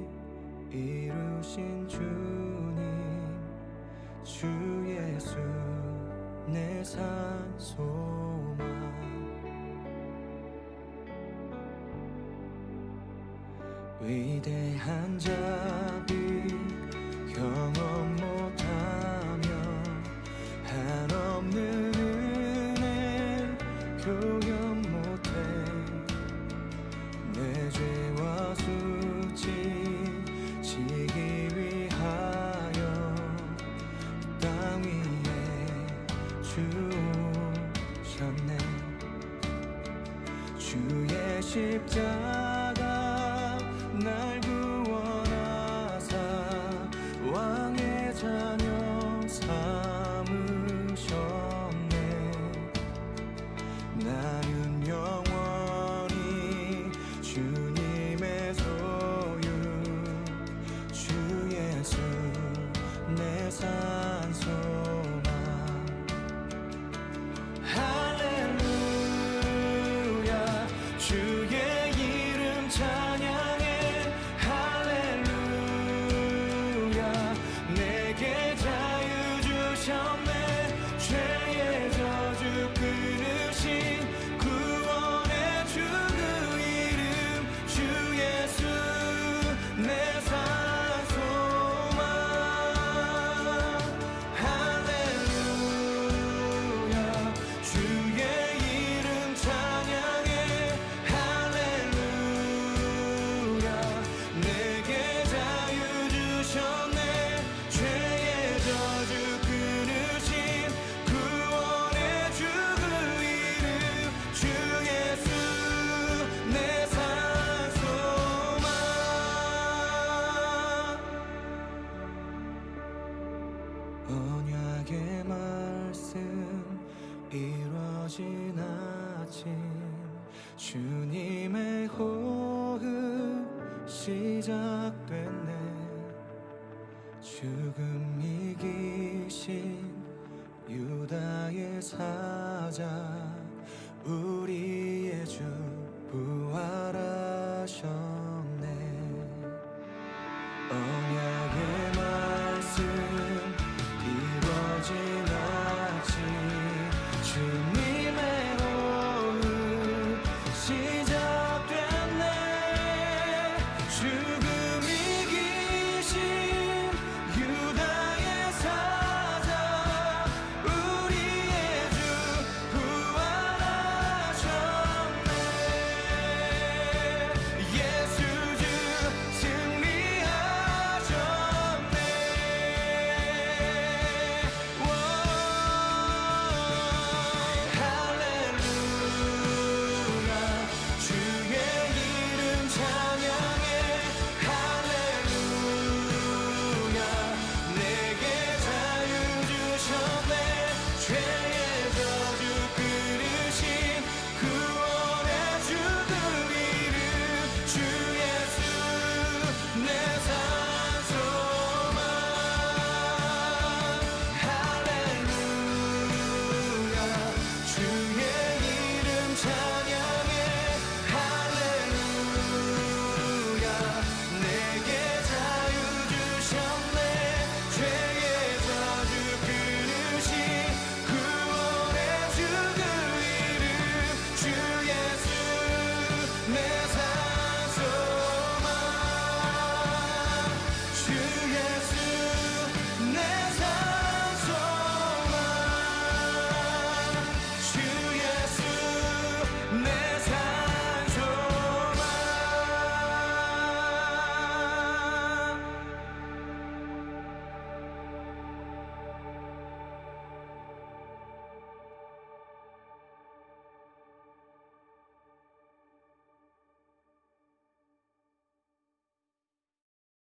S4: 이루신 주 주 예수 내 산소망. 위대한 자비 경험 못하며 한없는 은혜 교연 못해 내 죄와 수치 지기 위하여 땅 위에 주셨네. 주의 십자가 날 구원하사 왕의 자녀 삼으셨네. 나는 영원히 주님의 소유 주 예수 내 산소망. 할렐루야 주의 이름 찬양해. 할렐루야 내게 자유 주셨네. 죄의 저주 끊으신 구원의 주 그 이름 주 예수 내 산소망. 할렐루야 주의 이름 찬양해. 할렐루야 내게 자유 주셨네. 죄의 저주 끊으신 구원의 주 그 이름 주 예수 내 산소망. 언약의 말씀 이루어진 아침 주님의 호흡 시작됐네. 죽음 이기신 유다의 사자 우리의 주 부활